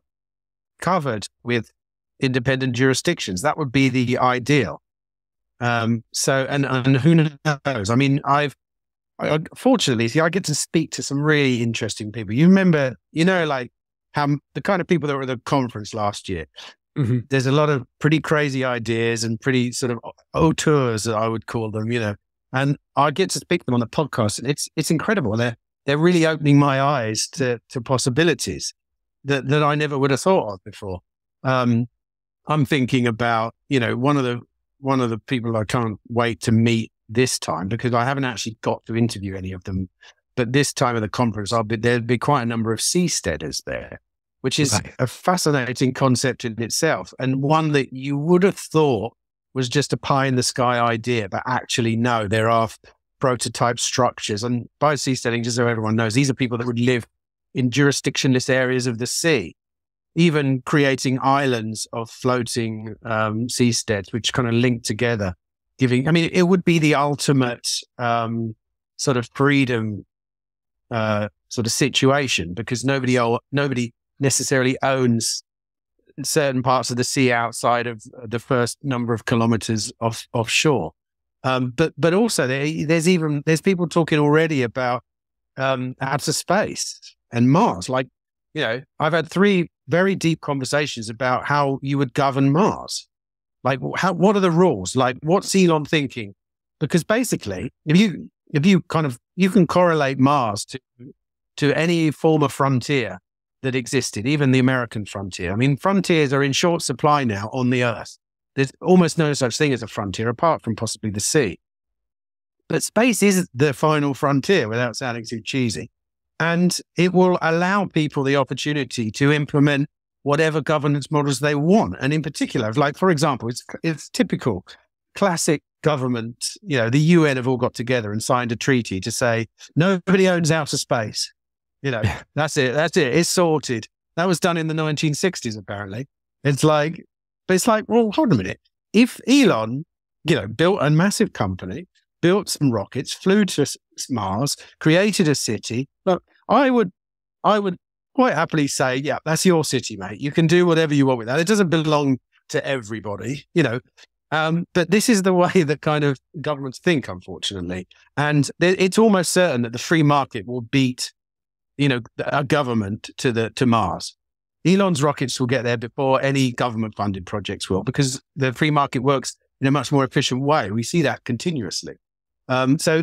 covered with independent jurisdictions. That would be the ideal. So, and who knows? I mean, fortunately, I get to speak to some really interesting people. You remember, like how the kind of people that were at the conference last year. Mm-hmm. There's a lot of pretty crazy ideas and pretty sort of auteurs, I would call them, and I get to speak to them on the podcast, and it's incredible. They're really opening my eyes to possibilities that I never would have thought of before. I'm thinking about, one of the people I can't wait to meet this time, because I haven't actually got to interview any of them, but this time of the conference, there'll be quite a number of seasteaders there, which is a fascinating concept in itself, and one that you would have thought was just a pie in the sky idea, but actually no, there are prototype structures. And by seasteading, just so everyone knows, these are people that would live in jurisdictionless areas of the sea, even creating islands of floating seasteads, which kind of link together, it would be the ultimate sort of freedom sort of situation, because nobody necessarily owns certain parts of the sea outside of the first number of kilometers offshore. But also there's people talking already about outer space and Mars. Like, I've had 3 very deep conversations about how you would govern Mars. Like, what are the rules? Like, what's Elon thinking? Because basically, if you can correlate Mars to any form of frontier that existed, even the American frontier. I mean, frontiers are in short supply now on the Earth. There's almost no such thing as a frontier apart from possibly the sea. But space is the final frontier, without sounding too cheesy. And it will allow people the opportunity to implement whatever governance models they want. And in particular, like, for example, it's typical, classic government, the UN have all got together and signed a treaty to say, nobody owns outer space. That's it. It's sorted. That was done in the 1960s, apparently. It's like, well, hold a minute. If Elon, built a massive company, built some rockets, flew to Mars, created a city, look, I would quite happily say, yeah, that's your city, mate. You can do whatever you want with that. It doesn't belong to everybody, but this is the way that kind of governments think, unfortunately. And it's almost certain that the free market will beat, a government to Mars. Elon's rockets will get there before any government-funded projects will, because the free market works in a much more efficient way. We see that continuously. So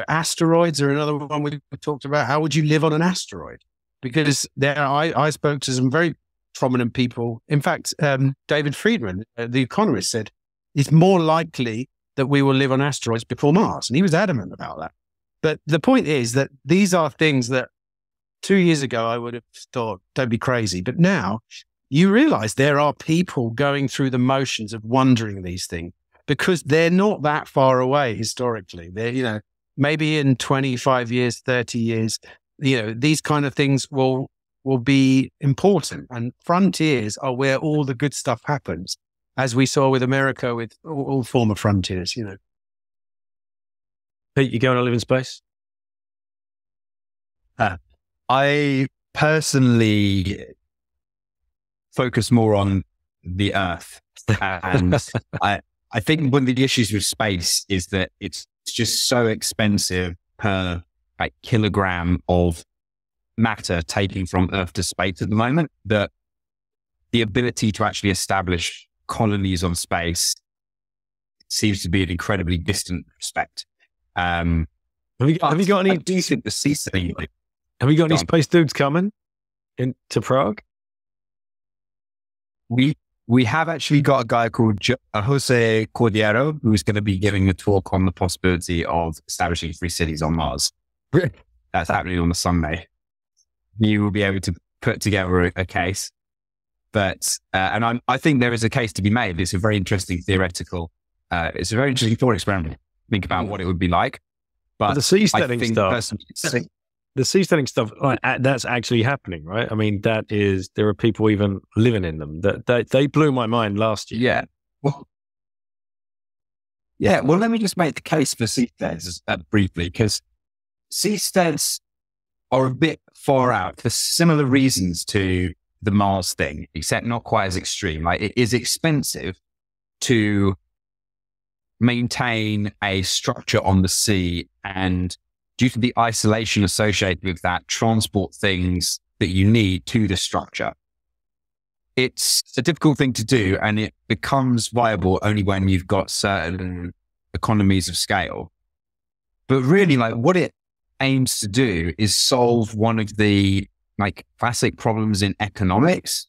asteroids are another one we've talked about. How would you live on an asteroid? Because I spoke to some very prominent people. In fact, David Friedman, the economist, said it's more likely that we will live on asteroids before Mars. And he was adamant about that. But the point is that these are things that 2 years ago I would have thought, don't be crazy. But now you realize there are people going through the motions of wondering these things, because they're not that far away historically. They're, maybe in 25 years, 30 years, these kind of things will be important. And frontiers are where all the good stuff happens, as we saw with America, with all former frontiers, Pete, you going to live in space? I personally focus more on the Earth. And I think one of the issues with space is that it's just so expensive per kilogram of matter taken from Earth to space at the moment, that the ability to actually establish colonies on space seems to be an incredibly distant prospect. Have you got any? I do think the seasoning. Have you got any space dudes coming to Prague? We have actually got a guy called Jose Cordero, who's going to be giving a talk on the possibility of establishing free cities on Mars. That's happening on the Sunday. You will be able to put together a case. But, I think there is a case to be made. It's a very interesting theoretical, it's a very interesting thought experiment. Think about what it would be like. But the seasteading stuff, the seasteading stuff, that's actually happening, right? I mean, there are people even living in them. That they blew my mind last year. Yeah. Well, let me just make the case for seasteads briefly, because seasteads are a bit far out for similar reasons to the Mars thing, except not quite as extreme. Like, it is expensive to maintain a structure on the sea, and due to the isolation associated with that, transport things that you need to the structure. It's a difficult thing to do, and it becomes viable only when you've got certain economies of scale. But really, what it aims to do is solve one of the classic problems in economics,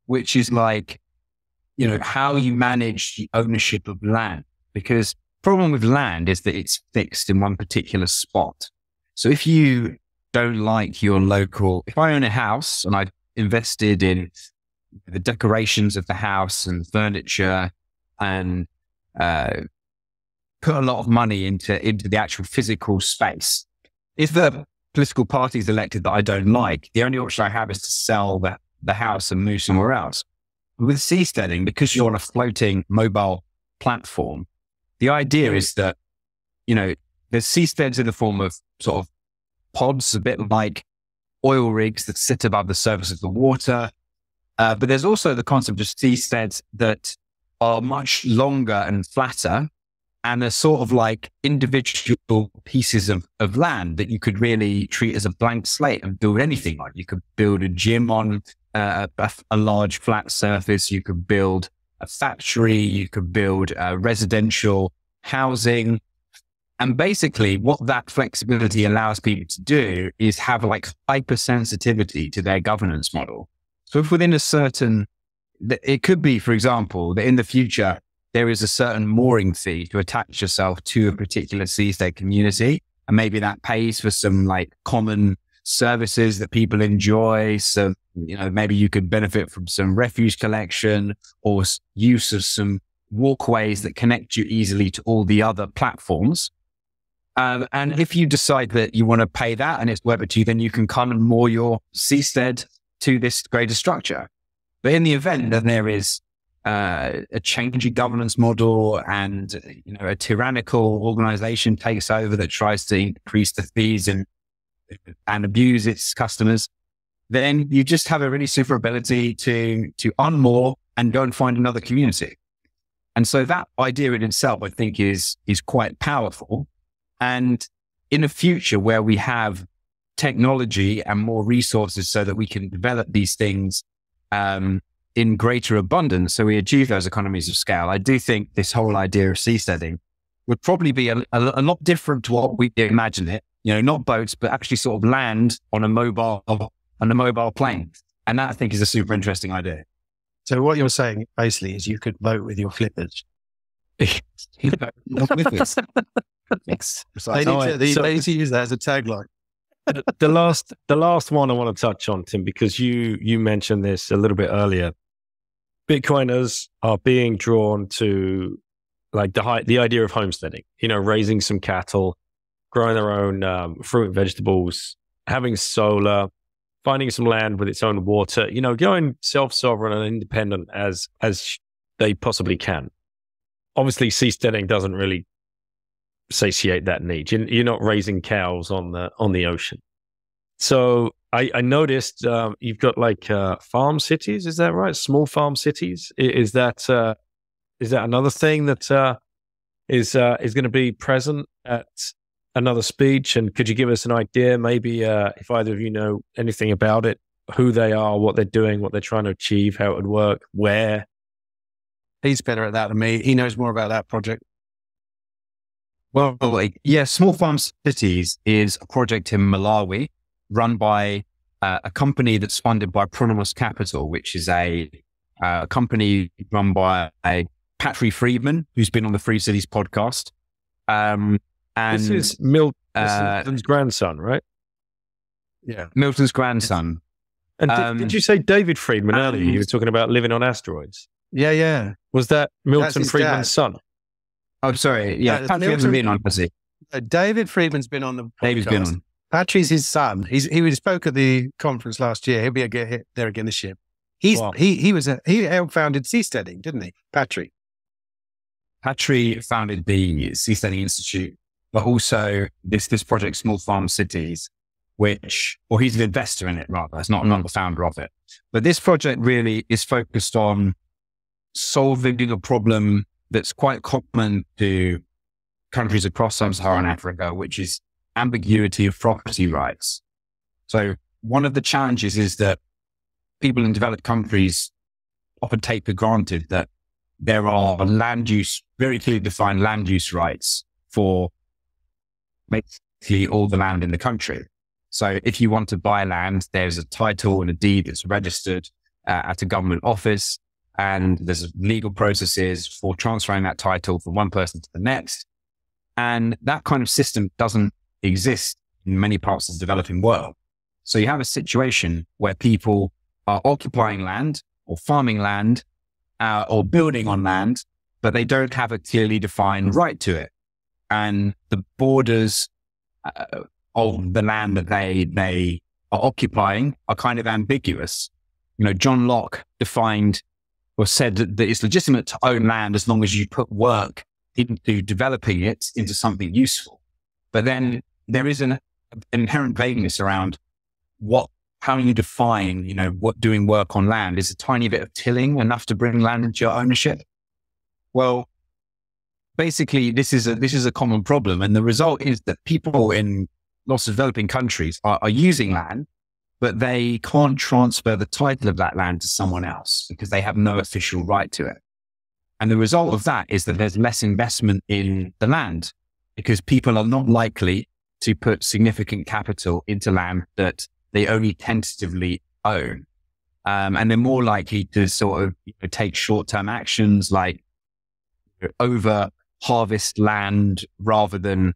which is how you manage the ownership of land. Because the problem with land is that it's fixed in one particular spot. So if you don't like your local, if I own a house and I've invested in the decorations of the house and furniture and put a lot of money into the actual physical space, if the political parties elected that I don't like, the only option I have is to sell the house and move somewhere else. With seasteading, because you're on a floating mobile platform, the idea is that, there's seasteads in the form of sort of pods, a bit like oil rigs that sit above the surface of the water. But there's also the concept of seasteads that are much longer and flatter, and they're sort of like individual pieces of land that you could really treat as a blank slate and build anything on. You could build a gym on a large flat surface. You could build a factory. You could build residential housing. And basically what that flexibility allows people to do is have like hypersensitivity to their governance model. So if within a certain, it could be, for example, that in the future, there is a certain mooring fee to attach yourself to a particular seastead community. And maybe that pays for some like common services that people enjoy. So, maybe you could benefit from some refuse collection or use of some walkways that connect you easily to all the other platforms. And if you decide that you want to pay that and it's worth it to you, then you can come and moor your seastead to this greater structure. But in the event that there is a changing governance model and a tyrannical organization takes over that tries to increase the fees and abuse its customers, then you just have a really super ability to unmoor and go and find another community. And so that idea in itself, I think, is quite powerful. And in a future where we have technology and more resources so that we can develop these things in greater abundance, so we achieve those economies of scale, I do think this whole idea of seasteading would probably be a lot different to what we imagine it. Not boats, but actually sort of land on a mobile plane. And that, I think, is a super interesting idea. So what you're saying basically is you could vote with your flippers. Not with us. They need to use that as a tagline. The last one I want to touch on, Tim, because you mentioned this a little bit earlier. Bitcoiners are being drawn to like the idea of homesteading, raising some cattle, growing their own fruit and vegetables, having solar, finding some land with its own water, going self-sovereign and independent as they possibly can. Obviously, seasteading doesn't really satiate that need. You're not raising cows on the ocean. So I noticed you've got like farm cities. Is that right? Small farm cities. Is that another thing that is going to be present at another speech? And could you give us an idea, maybe if either of you know anything about it, who they are, what they're doing, what they're trying to achieve, how it would work, where? He's better at that than me. He knows more about that project. Well, Small Farm Cities is a project in Malawi run by a company that's funded by Pronomos Capital, which is a company run by Patrick Friedman, who's been on the Free Cities podcast. And this is Milton's grandson, right? Yeah. Milton's grandson. And did you say David Friedman earlier? You were talking about living on asteroids. Yeah. Was that Milton Friedman's son? Oh, sorry. Yeah, Patrick hasn't been on, has he? David Friedman's been on the podcast. David's been on. Patrick's his son. He spoke at the conference last year. He'll be there again this year. He helped founded Seasteading, didn't he, Patrick? Patrick founded the Seasteading Institute, but also this project, Small Farm Cities, he's an investor in it rather. It's not the founder of it. But this project really is focused on solving a problem that's quite common to countries across sub-Saharan Africa, which is ambiguity of property rights. So one of the challenges is that people in developed countries often take for granted that there are very clearly defined land use rights for basically all the land in the country. So if you want to buy land, there's a title and a deed that's registered at a government office, and there's legal processes for transferring that title from one person to the next. And that kind of system doesn't exist in many parts of the developing world. So you have a situation where people are occupying land or farming land or building on land, but they don't have a clearly defined right to it. And the borders of the land that they are occupying are kind of ambiguous. John Locke defined or said that it's legitimate to own land as long as you put work into developing it into something useful. But then there is an inherent vagueness around how you define, what doing work on land. Is a tiny bit of tilling enough to bring land into your ownership? Well, basically, this is a common problem. And the result is that people in lots of developing countries are using land, but they can't transfer the title of that land to someone else because they have no official right to it. And the result of that is that there's less investment in the land because people are not likely to put significant capital into land that they only tentatively own. And they're more likely to sort of take short-term actions like over harvest land rather than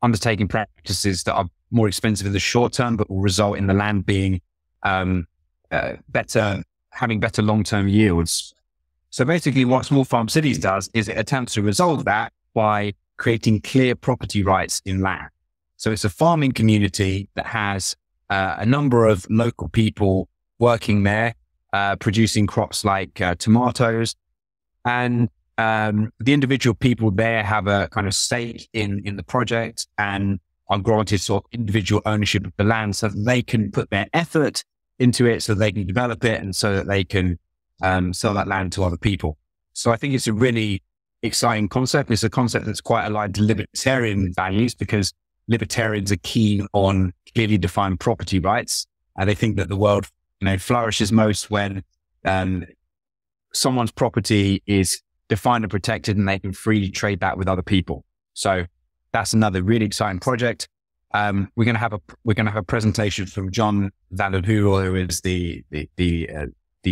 undertaking practices that are more expensive in the short term, but will result in the land being having better long-term yields. So basically what Small Farm Cities does is it attempts to resolve that by creating clear property rights in land. So it's a farming community that has a number of local people working there, producing crops like tomatoes. And the individual people there have a kind of stake in the project and are granted sort of individual ownership of the land so that they can put their effort into it, so they can develop it, and so that they can sell that land to other people. So I think it's a really exciting concept. It's a concept that's quite aligned to libertarian values because libertarians are keen on clearly defined property rights. And they think that the world, flourishes most when someone's property is defined and protected and they can freely trade that with other people. So that's another really exciting project. We're going to have a presentation from John Vandenheuvel, who is the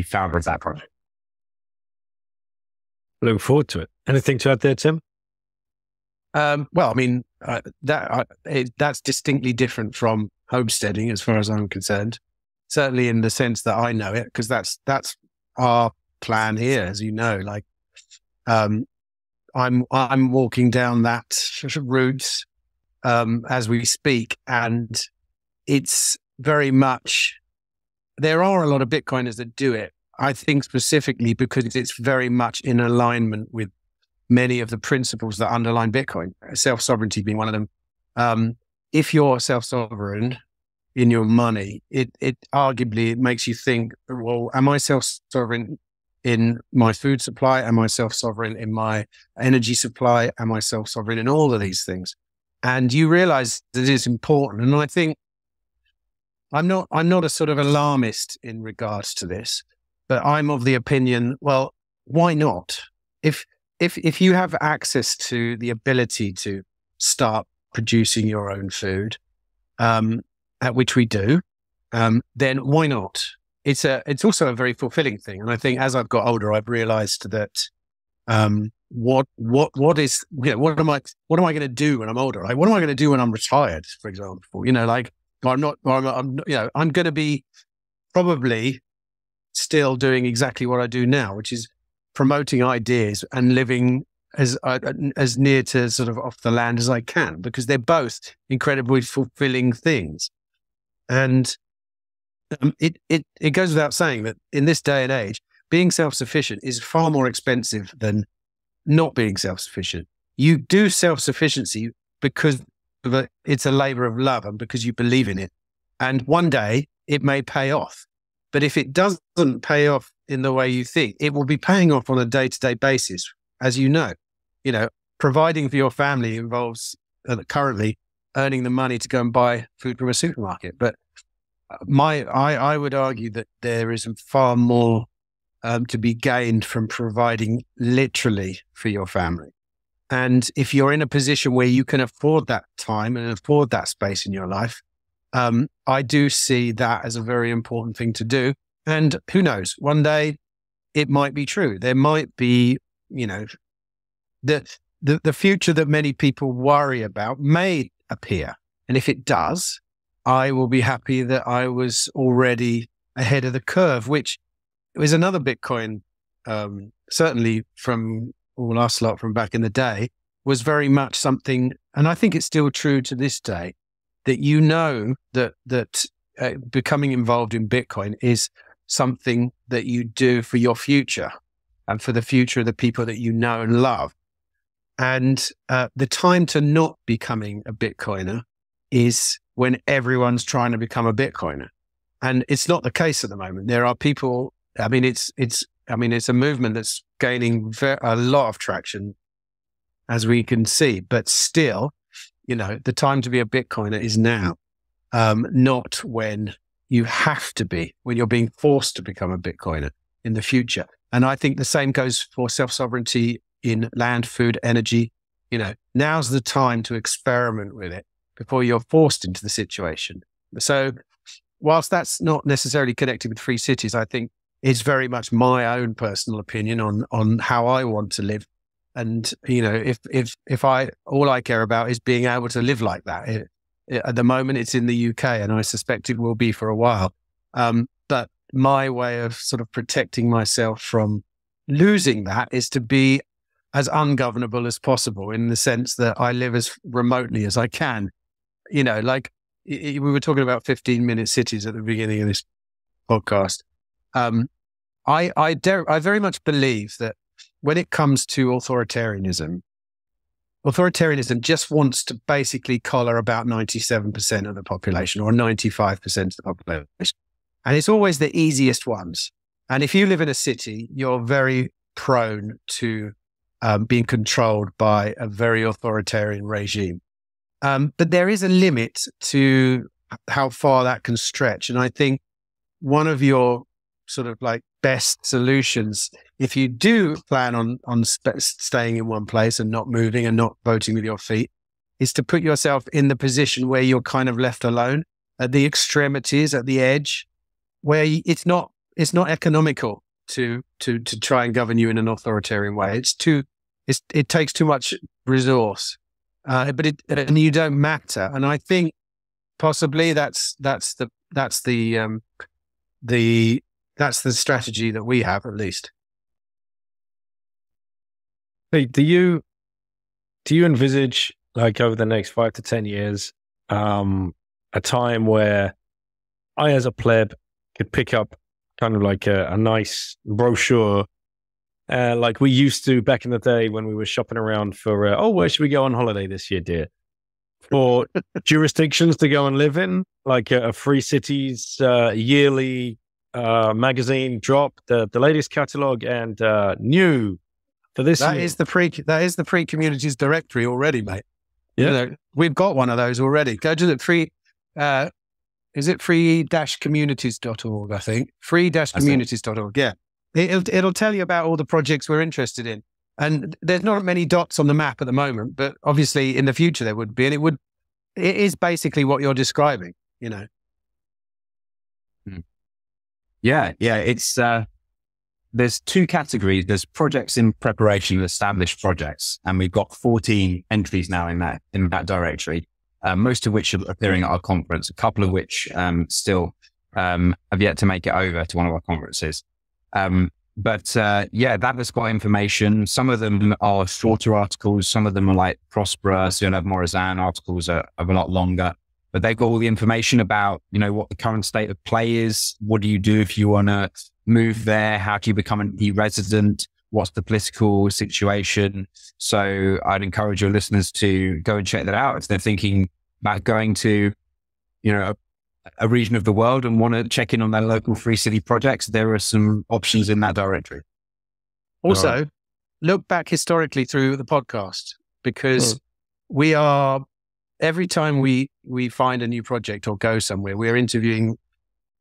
founder of that project. Looking forward to it. Anything to add there, Tim? Well, I mean, that's distinctly different from homesteading as far as I'm concerned. Certainly in the sense that I know it, because that's our plan here, as you know. Like, I'm walking down that route as we speak, and it's very much. There are a lot of Bitcoiners that do it. I think specifically because it's very much in alignment with many of the principles that underline Bitcoin, self-sovereignty being one of them. If you're self-sovereign in your money, it arguably makes you think, well, am I self-sovereign in my food supply? Am I self-sovereign in my energy supply? Am I self-sovereign in all of these things? And you realize that it's important. And I think I'm not a sort of alarmist in regards to this, but I'm of the opinion, well, why not? If you have access to the ability to start producing your own food, at which we do, then why not? It's also a very fulfilling thing. And I think as I've got older, I've realized that, what am I going to do when I'm older? Like, what am I going to do when I'm retired, for example? I'm going to be probably still doing exactly what I do now, which is promoting ideas and living as near to sort of off the land as I can, because they're both incredibly fulfilling things. And it goes without saying that in this day and age, being self-sufficient is far more expensive than not being self-sufficient. You do self-sufficiency because it's a labor of love and because you believe in it. And one day it may pay off. But if it doesn't pay off in the way you think, it will be paying off on a day-to-day basis. As you know, providing for your family involves currently earning the money to go and buy food from a supermarket. But I would argue that there is far more to be gained from providing literally for your family. And if you're in a position where you can afford that time and afford that space in your life, I do see that as a very important thing to do. And who knows, one day it might be true. There might be, the future that many people worry about may appear. And if it does, I will be happy that I was already ahead of the curve, which was another Bitcoin, certainly from all us lot from back in the day, was very much something, and I think it's still true to this day, that you know that becoming involved in Bitcoin is something that you do for your future and for the future of the people that you know and love. And the time to not becoming a Bitcoiner is when everyone's trying to become a Bitcoiner. And it's not the case at the moment. There are people, it's a movement that's gaining a lot of traction, as we can see, but still, the time to be a Bitcoiner is now, not when you have to be, when you're being forced to become a Bitcoiner in the future. And I think the same goes for self-sovereignty in land, food, energy. Now's the time to experiment with it before you're forced into the situation. So whilst that's not necessarily connected with free cities, I think it's very much my own personal opinion on how I want to live. And, if all I care about is being able to live like that. At the moment, it's in the UK, and I suspect it will be for a while. But my way of sort of protecting myself from losing that is to be as ungovernable as possible, in the sense that I live as remotely as I can. Like we were talking about 15-minute cities at the beginning of this podcast. I very much believe that when it comes to authoritarianism just wants to basically collar about 97% of the population or 95% of the population. And it's always the easiest ones. And if you live in a city, you're very prone to being controlled by a very authoritarian regime. But there is a limit to how far that can stretch. And I think one of your sort of like best solutions, if you do plan on staying in one place and not moving and not voting with your feet, is to put yourself in the position where you're kind of left alone at the extremities, at the edge, where it's not economical to try and govern you in an authoritarian way. It takes too much resource, and you don't matter. And I think possibly that's the strategy that we have, at least. Hey, do you envisage, like, over the next 5 to 10 years, a time where I, as a pleb, could pick up kind of like a nice brochure, like we used to back in the day when we were shopping around for, where should we go on holiday this year, dear? For jurisdictions to go and live in, like a Free Cities yearly magazine drop, the latest catalog, and new for this year. That is the free communities directory already, mate. Yeah, we've got one of those already. Go to the free. Is it free-communities.org? I think free-communities.org. Yeah, it'll tell you about all the projects we're interested in. And there's not many dots on the map at the moment, but obviously in the future there would be, and it is basically what you're describing. Yeah. It's there's two categories. There's projects in preparation and established projects, and we've got 14 entries now in that directory. Most of which are appearing at our conference, a couple of which still have yet to make it over to one of our conferences. But that has got information. Some of them are shorter articles. Some of them are like Prospera, Leonard Morazan articles are a lot longer. But they've got all the information about, what the current state of play is. What do you do if you want to move there? How do you become an e-resident? What's the political situation? So I'd encourage your listeners to go and check that out if they're thinking about going to, a region of the world and want to check in on their local free city projects. There are some options in that directory. Also, look back historically through the podcast, because we are, every time we find a new project or go somewhere, we're interviewing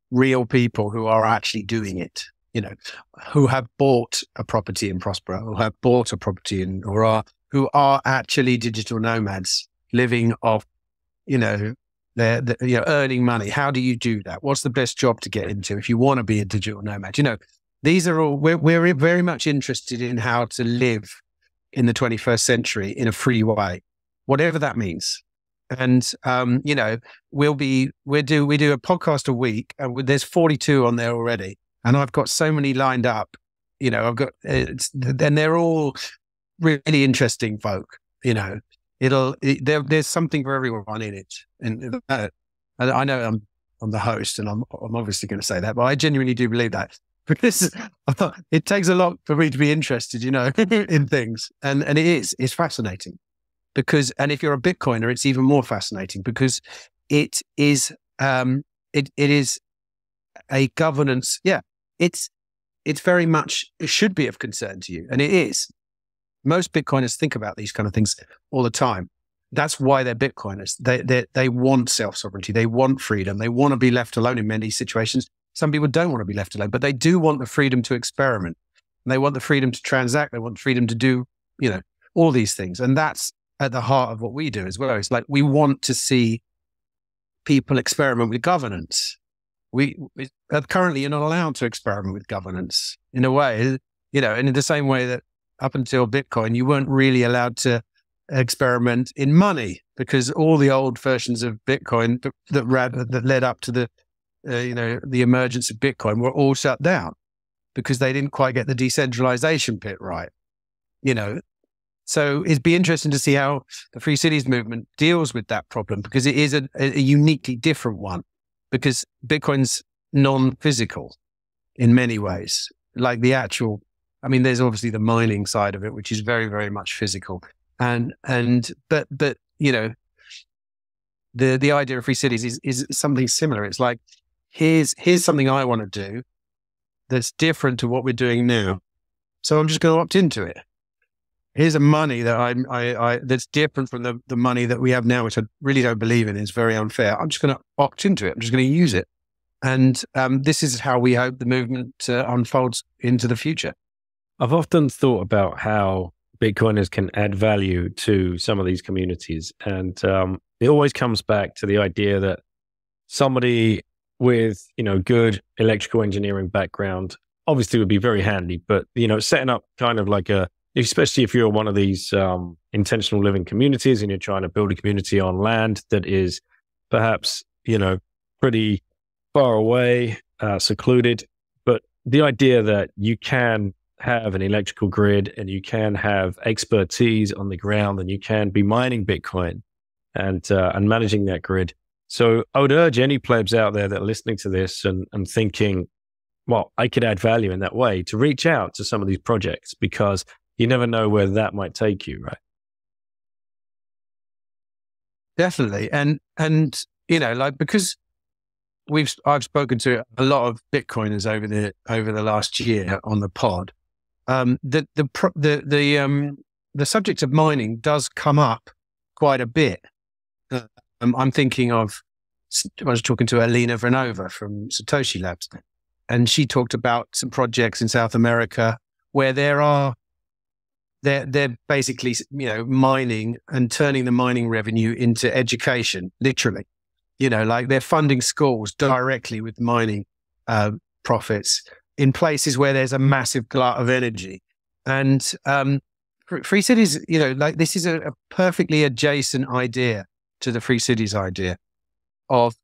real people who are actually doing it. Who have bought a property in Prospera, who have bought a property who are actually digital nomads living off, they're earning money. How do you do that? What's the best job to get into if you want to be a digital nomad? These are all, we're very much interested in how to live in the 21st century in a free way, whatever that means. And, we do a podcast a week, and there's 42 on there already. And I've got so many lined up, and they're all really interesting folk, There's something for everyone in it. And I know I'm the host, and I'm obviously going to say that, but I genuinely do believe that. Because it takes a lot for me to be interested, in things. And it's fascinating and if you're a Bitcoiner, it's even more fascinating because it is a governance. Yeah, it's very much, it should be of concern to you. And it is. Most Bitcoiners think about these kind of things all the time. That's why they're Bitcoiners. They want self-sovereignty. They want freedom. They want to be left alone in many situations. Some people don't want to be left alone, but they do want the freedom to experiment. And they want the freedom to transact. They want the freedom to do, all these things. And that's at the heart of what we do as well. It's like we want to see people experiment with governance. Currently, you're not allowed to experiment with governance in a way, and in the same way that up until Bitcoin, you weren't really allowed to experiment in money because all the old versions of Bitcoin that led up to the emergence of Bitcoin were all shut down because they didn't quite get the decentralization bit right, So it'd be interesting to see how the Free Cities movement deals with that problem because it is a uniquely different one because Bitcoin's non-physical in many ways, like the actual, there's obviously the mining side of it, which is very, very much physical. But the idea of Free Cities is something similar. It's like, here's something I want to do that's different to what we're doing now. So I'm just going to opt into it. Here's a money that I that's different from the money that we have now, which I really don't believe in. It's very unfair. I'm just going to opt into it. I'm just going to use it. And this is how we hope the movement unfolds into the future. I've often thought about how Bitcoiners can add value to some of these communities. And it always comes back to the idea that somebody with, good electrical engineering background obviously would be very handy, but, setting up kind of like especially if you're one of these intentional living communities and you're trying to build a community on land that is perhaps, pretty far away, secluded, but the idea that you can have an electrical grid and you can have expertise on the ground and you can be mining Bitcoin and managing that grid. So I would urge any plebs out there that are listening to this and thinking, well, I could add value in that way, to reach out to some of these projects because you never know where that might take you, right? Definitely. And because I've spoken to a lot of Bitcoiners over the last year on the pod, the subject of mining does come up quite a bit. I'm thinking of, I was talking to Alina Vranova from Satoshi Labs, and she talked about some projects in South America where they're basically, mining and turning the mining revenue into education, literally. Like they're funding schools directly with mining profits in places where there's a massive glut of energy. And Free Cities, this is a perfectly adjacent idea to the Free Cities idea of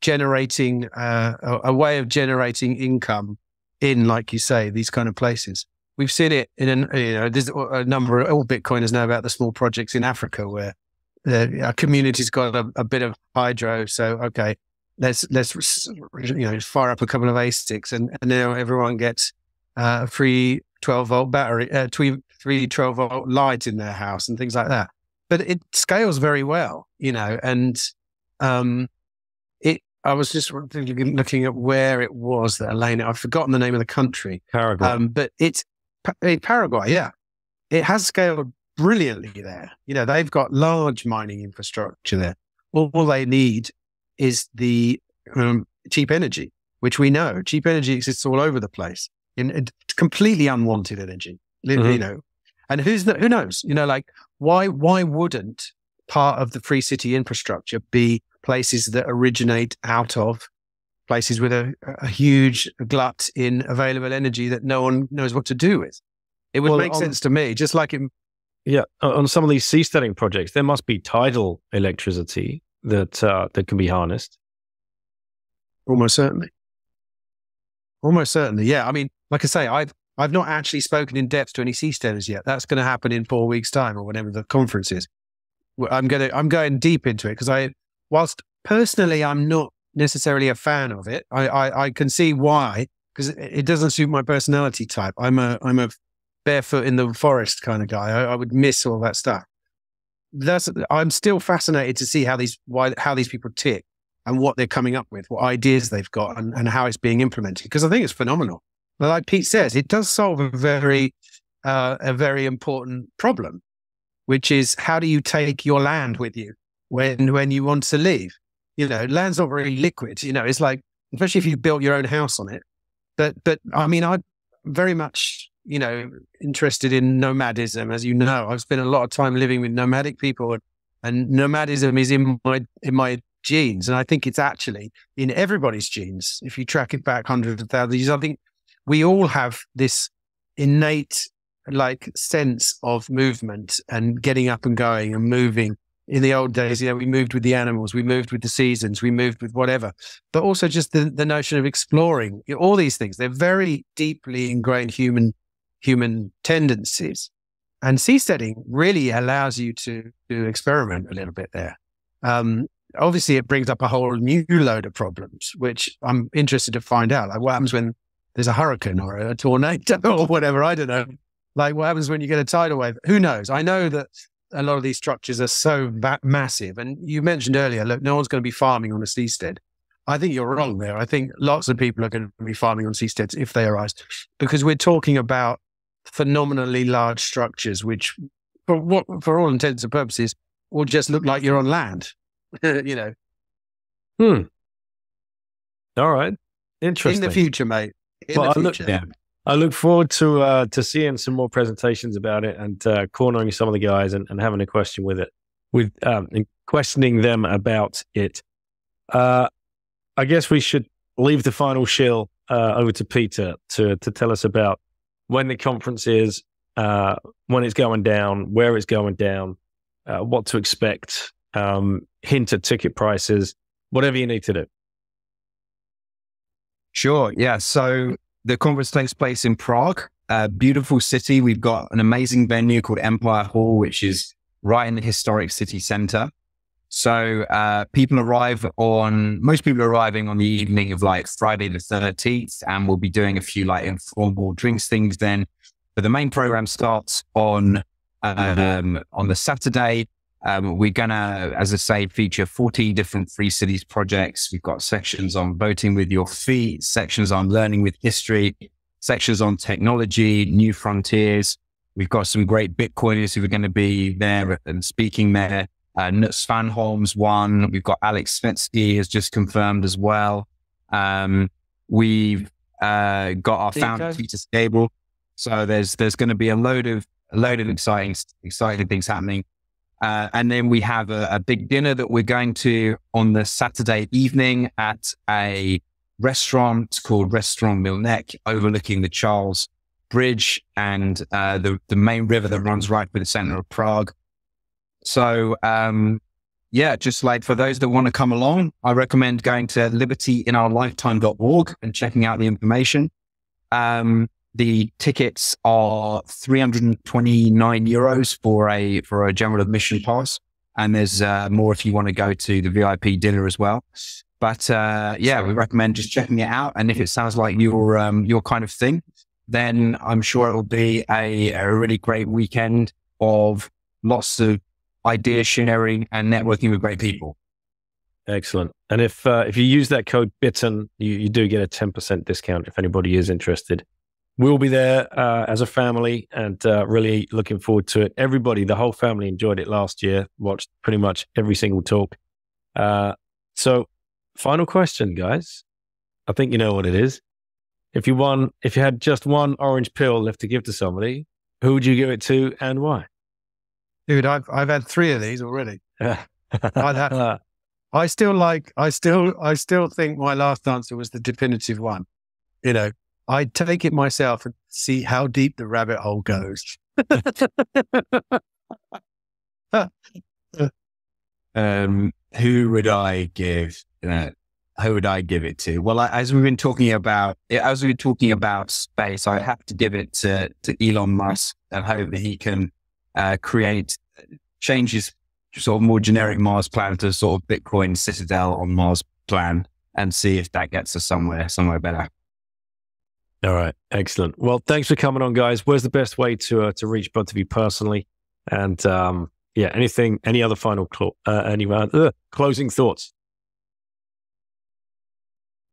generating a way of generating income in, like you say, these kind of places. We've seen it there's a number of all Bitcoiners know about the small projects in Africa where our community's got a bit of hydro. So, okay, let's fire up a couple of ASICs and now everyone gets a free 12-volt battery, three 12-volt lights in their house and things like that. But it scales very well, and I was just looking at where it was that Elena, I've forgotten the name of the country. Paraguay. But it's Paraguay, yeah. It has scaled brilliantly there. They've got large mining infrastructure there. All they need is the cheap energy, which we know. Cheap energy exists all over the place. It's completely unwanted energy, And who knows? Why wouldn't part of the free city infrastructure be places that originate out of places with a huge glut in available energy that no one knows what to do with? It would make sense to me, just like it. Yeah, on some of these seasteading projects, there must be tidal electricity that can be harnessed. Almost certainly. Yeah. I mean, like I say, I've not actually spoken in depth to any seasteaders yet. That's going to happen in 4 weeks' time or whenever the conference is. I'm going deep into it because whilst personally I'm not necessarily a fan of it, I can see why, because it doesn't suit my personality type. I'm a barefoot in the forest kind of guy. I would miss all that stuff. I'm still fascinated to see how these people tick and what they're coming up with, what ideas they've got, and how it's being implemented. Because I think it's phenomenal. But like Pete says, it does solve a very important problem, which is how do you take your land with you when you want to leave? Land's not very liquid. It's like, especially if you built your own house on it. But I mean, I'm very much interested in nomadism. As you know, I've spent a lot of time living with nomadic people, and nomadism is in my genes, and I think it's actually in everybody's genes. If you track it back hundreds of thousands of years, I think we all have this innate sense of movement and getting up and going and moving. In the old days, we moved with the animals, we moved with the seasons, we moved with whatever, but also just the notion of exploring, all these things. They're very deeply ingrained human tendencies, and seasteading really allows you to experiment a little bit there. Obviously, it brings up a whole new load of problems, which I'm interested to find out. Like, what happens when there's a hurricane or a tornado or whatever? I don't know. Like, what happens when you get a tidal wave? Who knows? I know that a lot of these structures are so massive. And you mentioned earlier, look, no one's going to be farming on a seastead. I think you're wrong there. I think lots of people are going to be farming on seasteads if they arise, because we're talking about phenomenally large structures, which, for all intents and purposes, will just look like you're on land. All right. Interesting. In the future, mate. The future. I look forward to seeing some more presentations about it and cornering some of the guys and having a question and questioning them about it. I guess we should leave the final shill over to Peter to tell us about when the conference is, when it's going down, where it's going down, what to expect, hint at ticket prices, whatever you need to do. Sure. Yeah. So the conference takes place in Prague, a beautiful city. We've got an amazing venue called Empire Hall, which is right in the historic city center. So most people are arriving on the evening of Friday the 13th, and we'll be doing a few informal drinks things then. But the main program starts on the Saturday. We're gonna, as I say, feature 14 different Free Cities projects. We've got sections on voting with your feet, sections on learning with history, sections on technology, new frontiers. We've got some great Bitcoiners who are going to be there and speaking there. Nuts Svanholm's one. We've got Alex Svetsky has just confirmed as well. We've got our founder Peter Skable. So there's going to be a load of exciting things happening. And then we have a big dinner that we're going to on the Saturday evening at a restaurant called Restaurant Milnek, overlooking the Charles Bridge and the main river that runs right through the center of Prague. So, just for those that want to come along, I recommend going to libertyinourlifetime.org and checking out the information. The tickets are €329 for a general admission pass. And there's more if you want to go to the VIP dinner as well. But we recommend just checking it out. And if it sounds like your kind of thing, then I'm sure it will be a really great weekend of lots of idea sharing and networking with great people. Excellent. And if you use that code BITTEN, you do get a 10% discount if anybody is interested. We'll be there as a family and really looking forward to it. Everybody, the whole family enjoyed it last year, watched pretty much every single talk. So final question, guys. I think you know what it is. If you had just one orange pill left to give to somebody, who would you give it to and why? Dude, I've had 3 of these already. I still think my last answer was the definitive one. I'd take it myself and see how deep the rabbit hole goes. Who would I give? Who would I give it to? Well, as we've been talking about space, I have to give it to Elon Musk and hope that he can change sort of more generic Mars plan to sort of Bitcoin Citadel on Mars plan and see if that gets us somewhere better. All right. Excellent. Well, thanks for coming on, guys. Where's the best way to reach both of you personally? And any other final closing thoughts?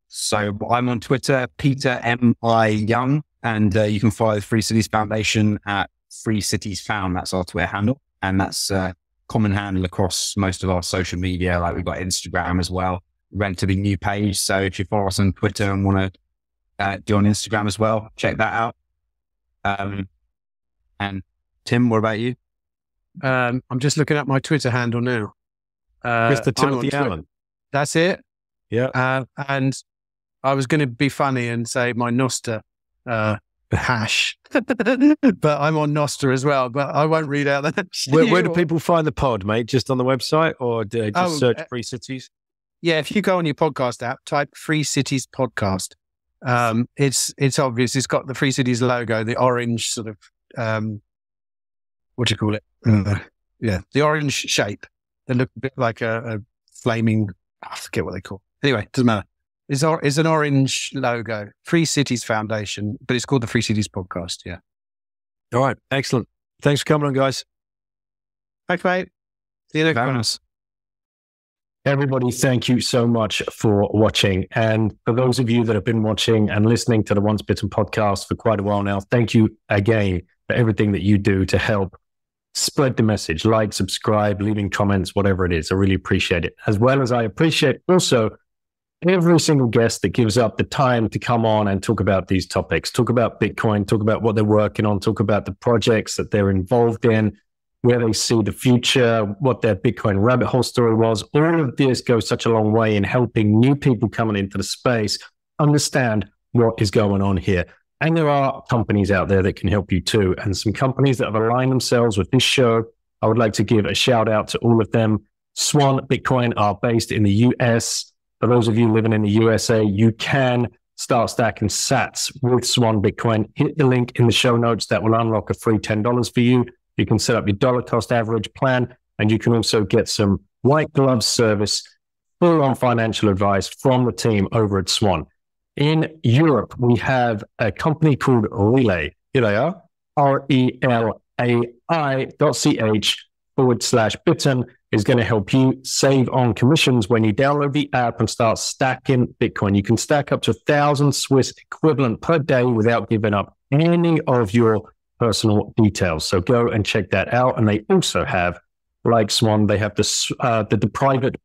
So I'm on Twitter, Peter M.I. Young, and you can follow the Free Cities Foundation at Free Cities Found. That's our Twitter handle. And that's a common handle across most of our social media. Like we've got Instagram as well, relatively new page. So if you follow us on Twitter and want to do on Instagram as well, check that out. And Tim, what about you? I'm just looking at my Twitter handle now. Mr. Timothy Allen. That's it. Yeah. And I was going to be funny and say my Nostr hash, but I'm on Nostr as well, but I won't read out that. Where do people find the pod, mate? Just on the website, or do they just search Free Cities? Yeah, if you go on your podcast app, type Free Cities Podcast. It's obvious. It's got the Free Cities logo, the orange sort of, what do you call it? The orange shape. They look a bit like a flaming, I forget what they call it. Anyway, doesn't matter. It's an orange logo, Free Cities Foundation, but it's called the Free Cities Podcast. Yeah. All right. Excellent. Thanks for coming on, guys. Thanks, mate. See you next time. Everybody, thank you so much for watching. And for those of you that have been watching and listening to the Once Bitten podcast for quite a while now, thank you again for everything that you do to help spread the message. Like, subscribe, leaving comments, whatever it is. I really appreciate it. As well as I appreciate also every single guest that gives up the time to come on and talk about these topics, talk about Bitcoin, talk about what they're working on, talk about the projects that they're involved in, where they see the future, what their Bitcoin rabbit hole story was. All of this goes such a long way in helping new people coming into the space understand what is going on here. And there are companies out there that can help you too. And some companies that have aligned themselves with this show, I would like to give a shout out to all of them. Swan Bitcoin are based in the US. For those of you living in the USA, you can start stacking sats with Swan Bitcoin. Hit the link in the show notes. That will unlock a free $10 for you. You can set up your dollar cost average plan, and you can also get some white glove service, full on financial advice from the team over at Swan. In Europe, we have a company called Relay. Here they are, relai.ch/bitten is going to help you save on commissions when you download the app and start stacking Bitcoin. You can stack up to 1,000 Swiss equivalent per day without giving up any of your personal details. So go and check that out. And they also have, like Swan, they have the private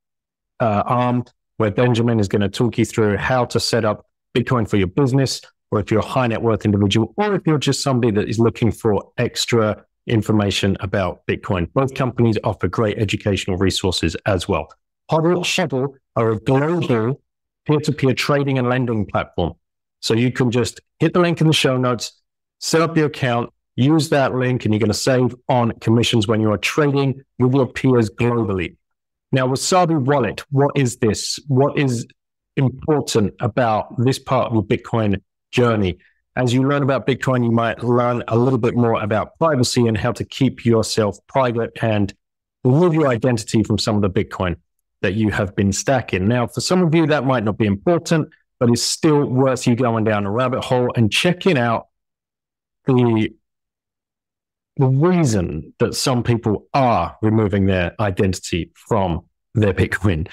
arm where Benjamin is going to talk you through how to set up Bitcoin for your business, or if you're a high net worth individual, or if you're just somebody that is looking for extra information about Bitcoin. Both companies offer great educational resources as well. Hodl are a global peer-to-peer trading and lending platform. So you can just hit the link in the show notes, set up your account, use that link, and you're going to save on commissions when you are trading with your peers globally. Now, Wasabi Wallet, what is this? What is important about this part of your Bitcoin journey? As you learn about Bitcoin, you might learn a little bit more about privacy and how to keep yourself private and remove your identity from some of the Bitcoin that you have been stacking. Now, for some of you, that might not be important, but it's still worth you going down a rabbit hole and checking out the reason that some people are removing their identity from their Bitcoin.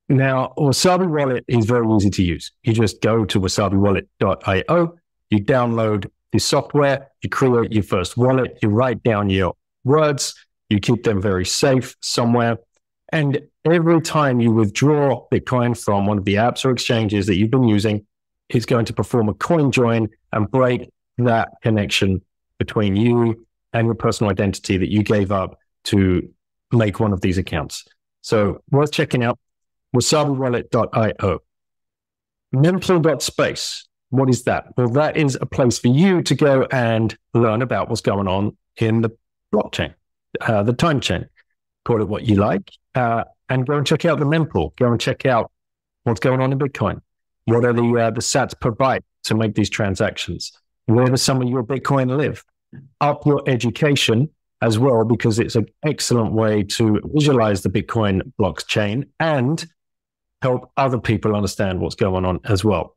Now, Wasabi Wallet is very easy to use. You just go to wasabiwallet.io, you download the software, you create your first wallet, you write down your words, you keep them very safe somewhere. And every time you withdraw Bitcoin from one of the apps or exchanges that you've been using, it's going to perform a coin join and break that connection between you and your personal identity that you gave up to make one of these accounts. So worth checking out. wasabiwallet.io. Mempool.space. What is that? Well, that is a place for you to go and learn about what's going on in the blockchain, the time chain. Call it what you like, and go and check out the mempool. Go and check out what's going on in Bitcoin. What are the sats per byte to make these transactions? Where does some of your Bitcoin live? Up your education as well, because it's an excellent way to visualize the Bitcoin blockchain and help other people understand what's going on as well.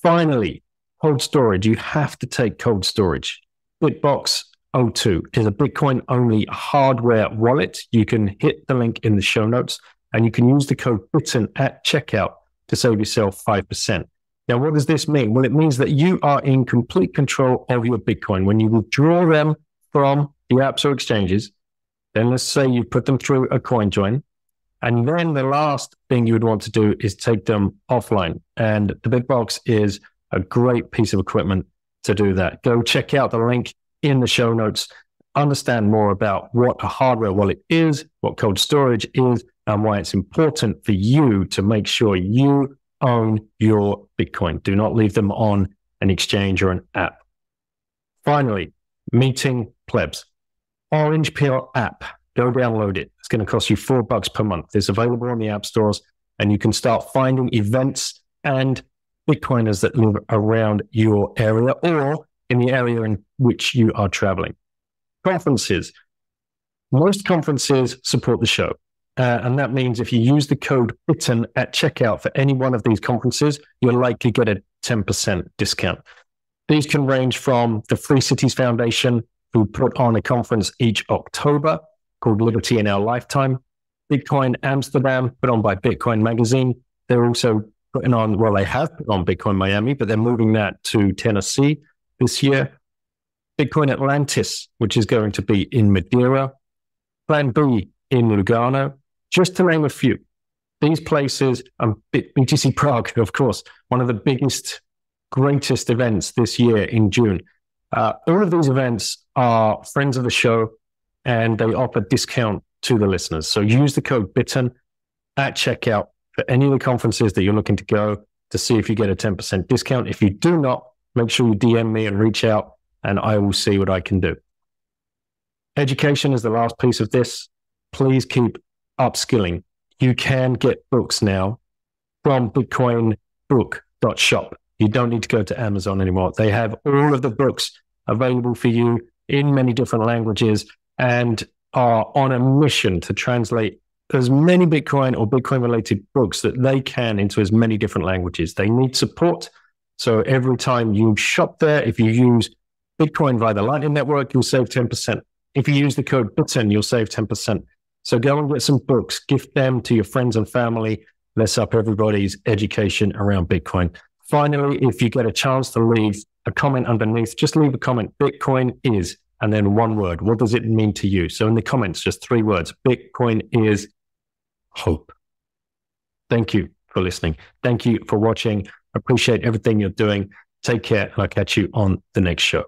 Finally, cold storage. You have to take cold storage. Bitbox O2 is a Bitcoin-only hardware wallet. You can hit the link in the show notes, and you can use the code BITTEN at checkout to save yourself 5%. Now, what does this mean? Well, it means that you are in complete control of your Bitcoin. When you withdraw them from the apps or exchanges, then let's say you put them through a coin join, and then the last thing you would want to do is take them offline. And the Bitbox is a great piece of equipment to do that. Go check out the link in the show notes, understand more about what a hardware wallet is, what cold storage is, and why it's important for you to make sure you own your Bitcoin. Do not leave them on an exchange or an app. Finally, meeting plebs. Orange Pill app. Go download it. It's going to cost you $4 per month. It's available on the app stores, and you can start finding events and Bitcoiners that live around your area or in the area in which you are traveling. Conferences. Most conferences support the show. And that means if you use the code BITTEN at checkout for any one of these conferences, you'll likely get a 10% discount. These can range from the Free Cities Foundation, who put on a conference each October called Liberty in Our Lifetime. Bitcoin Amsterdam, put on by Bitcoin Magazine. They're also putting on, well, they have put on Bitcoin Miami, but they're moving that to Tennessee this year. Bitcoin Atlantis, which is going to be in Madeira. Plan B in Lugano, just to name a few. These places, BTC Prague, of course, one of the biggest, greatest events this year in June. All of these events are friends of the show, and they offer discount to the listeners. So use the code BITTEN at checkout for any of the conferences that you're looking to go to see if you get a 10% discount. If you do not, make sure you DM me and reach out, and I will see what I can do. Education is the last piece of this. Please keep upskilling. You can get books now from bitcoinbook.shop. You don't need to go to Amazon anymore. They have all of the books available for you in many different languages and are on a mission to translate as many Bitcoin or Bitcoin-related books that they can into as many different languages. They need support. So every time you shop there, if you use Bitcoin via the Lightning Network, you'll save 10%. If you use the code BITTEN, you'll save 10%. So go and get some books, gift them to your friends and family. Let's up everybody's education around Bitcoin. Finally, if you get a chance to leave a comment underneath, just leave a comment. Bitcoin is, and then one word. What does it mean to you? So in the comments, just 3 words. Bitcoin is hope. Thank you for listening. Thank you for watching. Appreciate everything you're doing. Take care, and I'll catch you on the next show.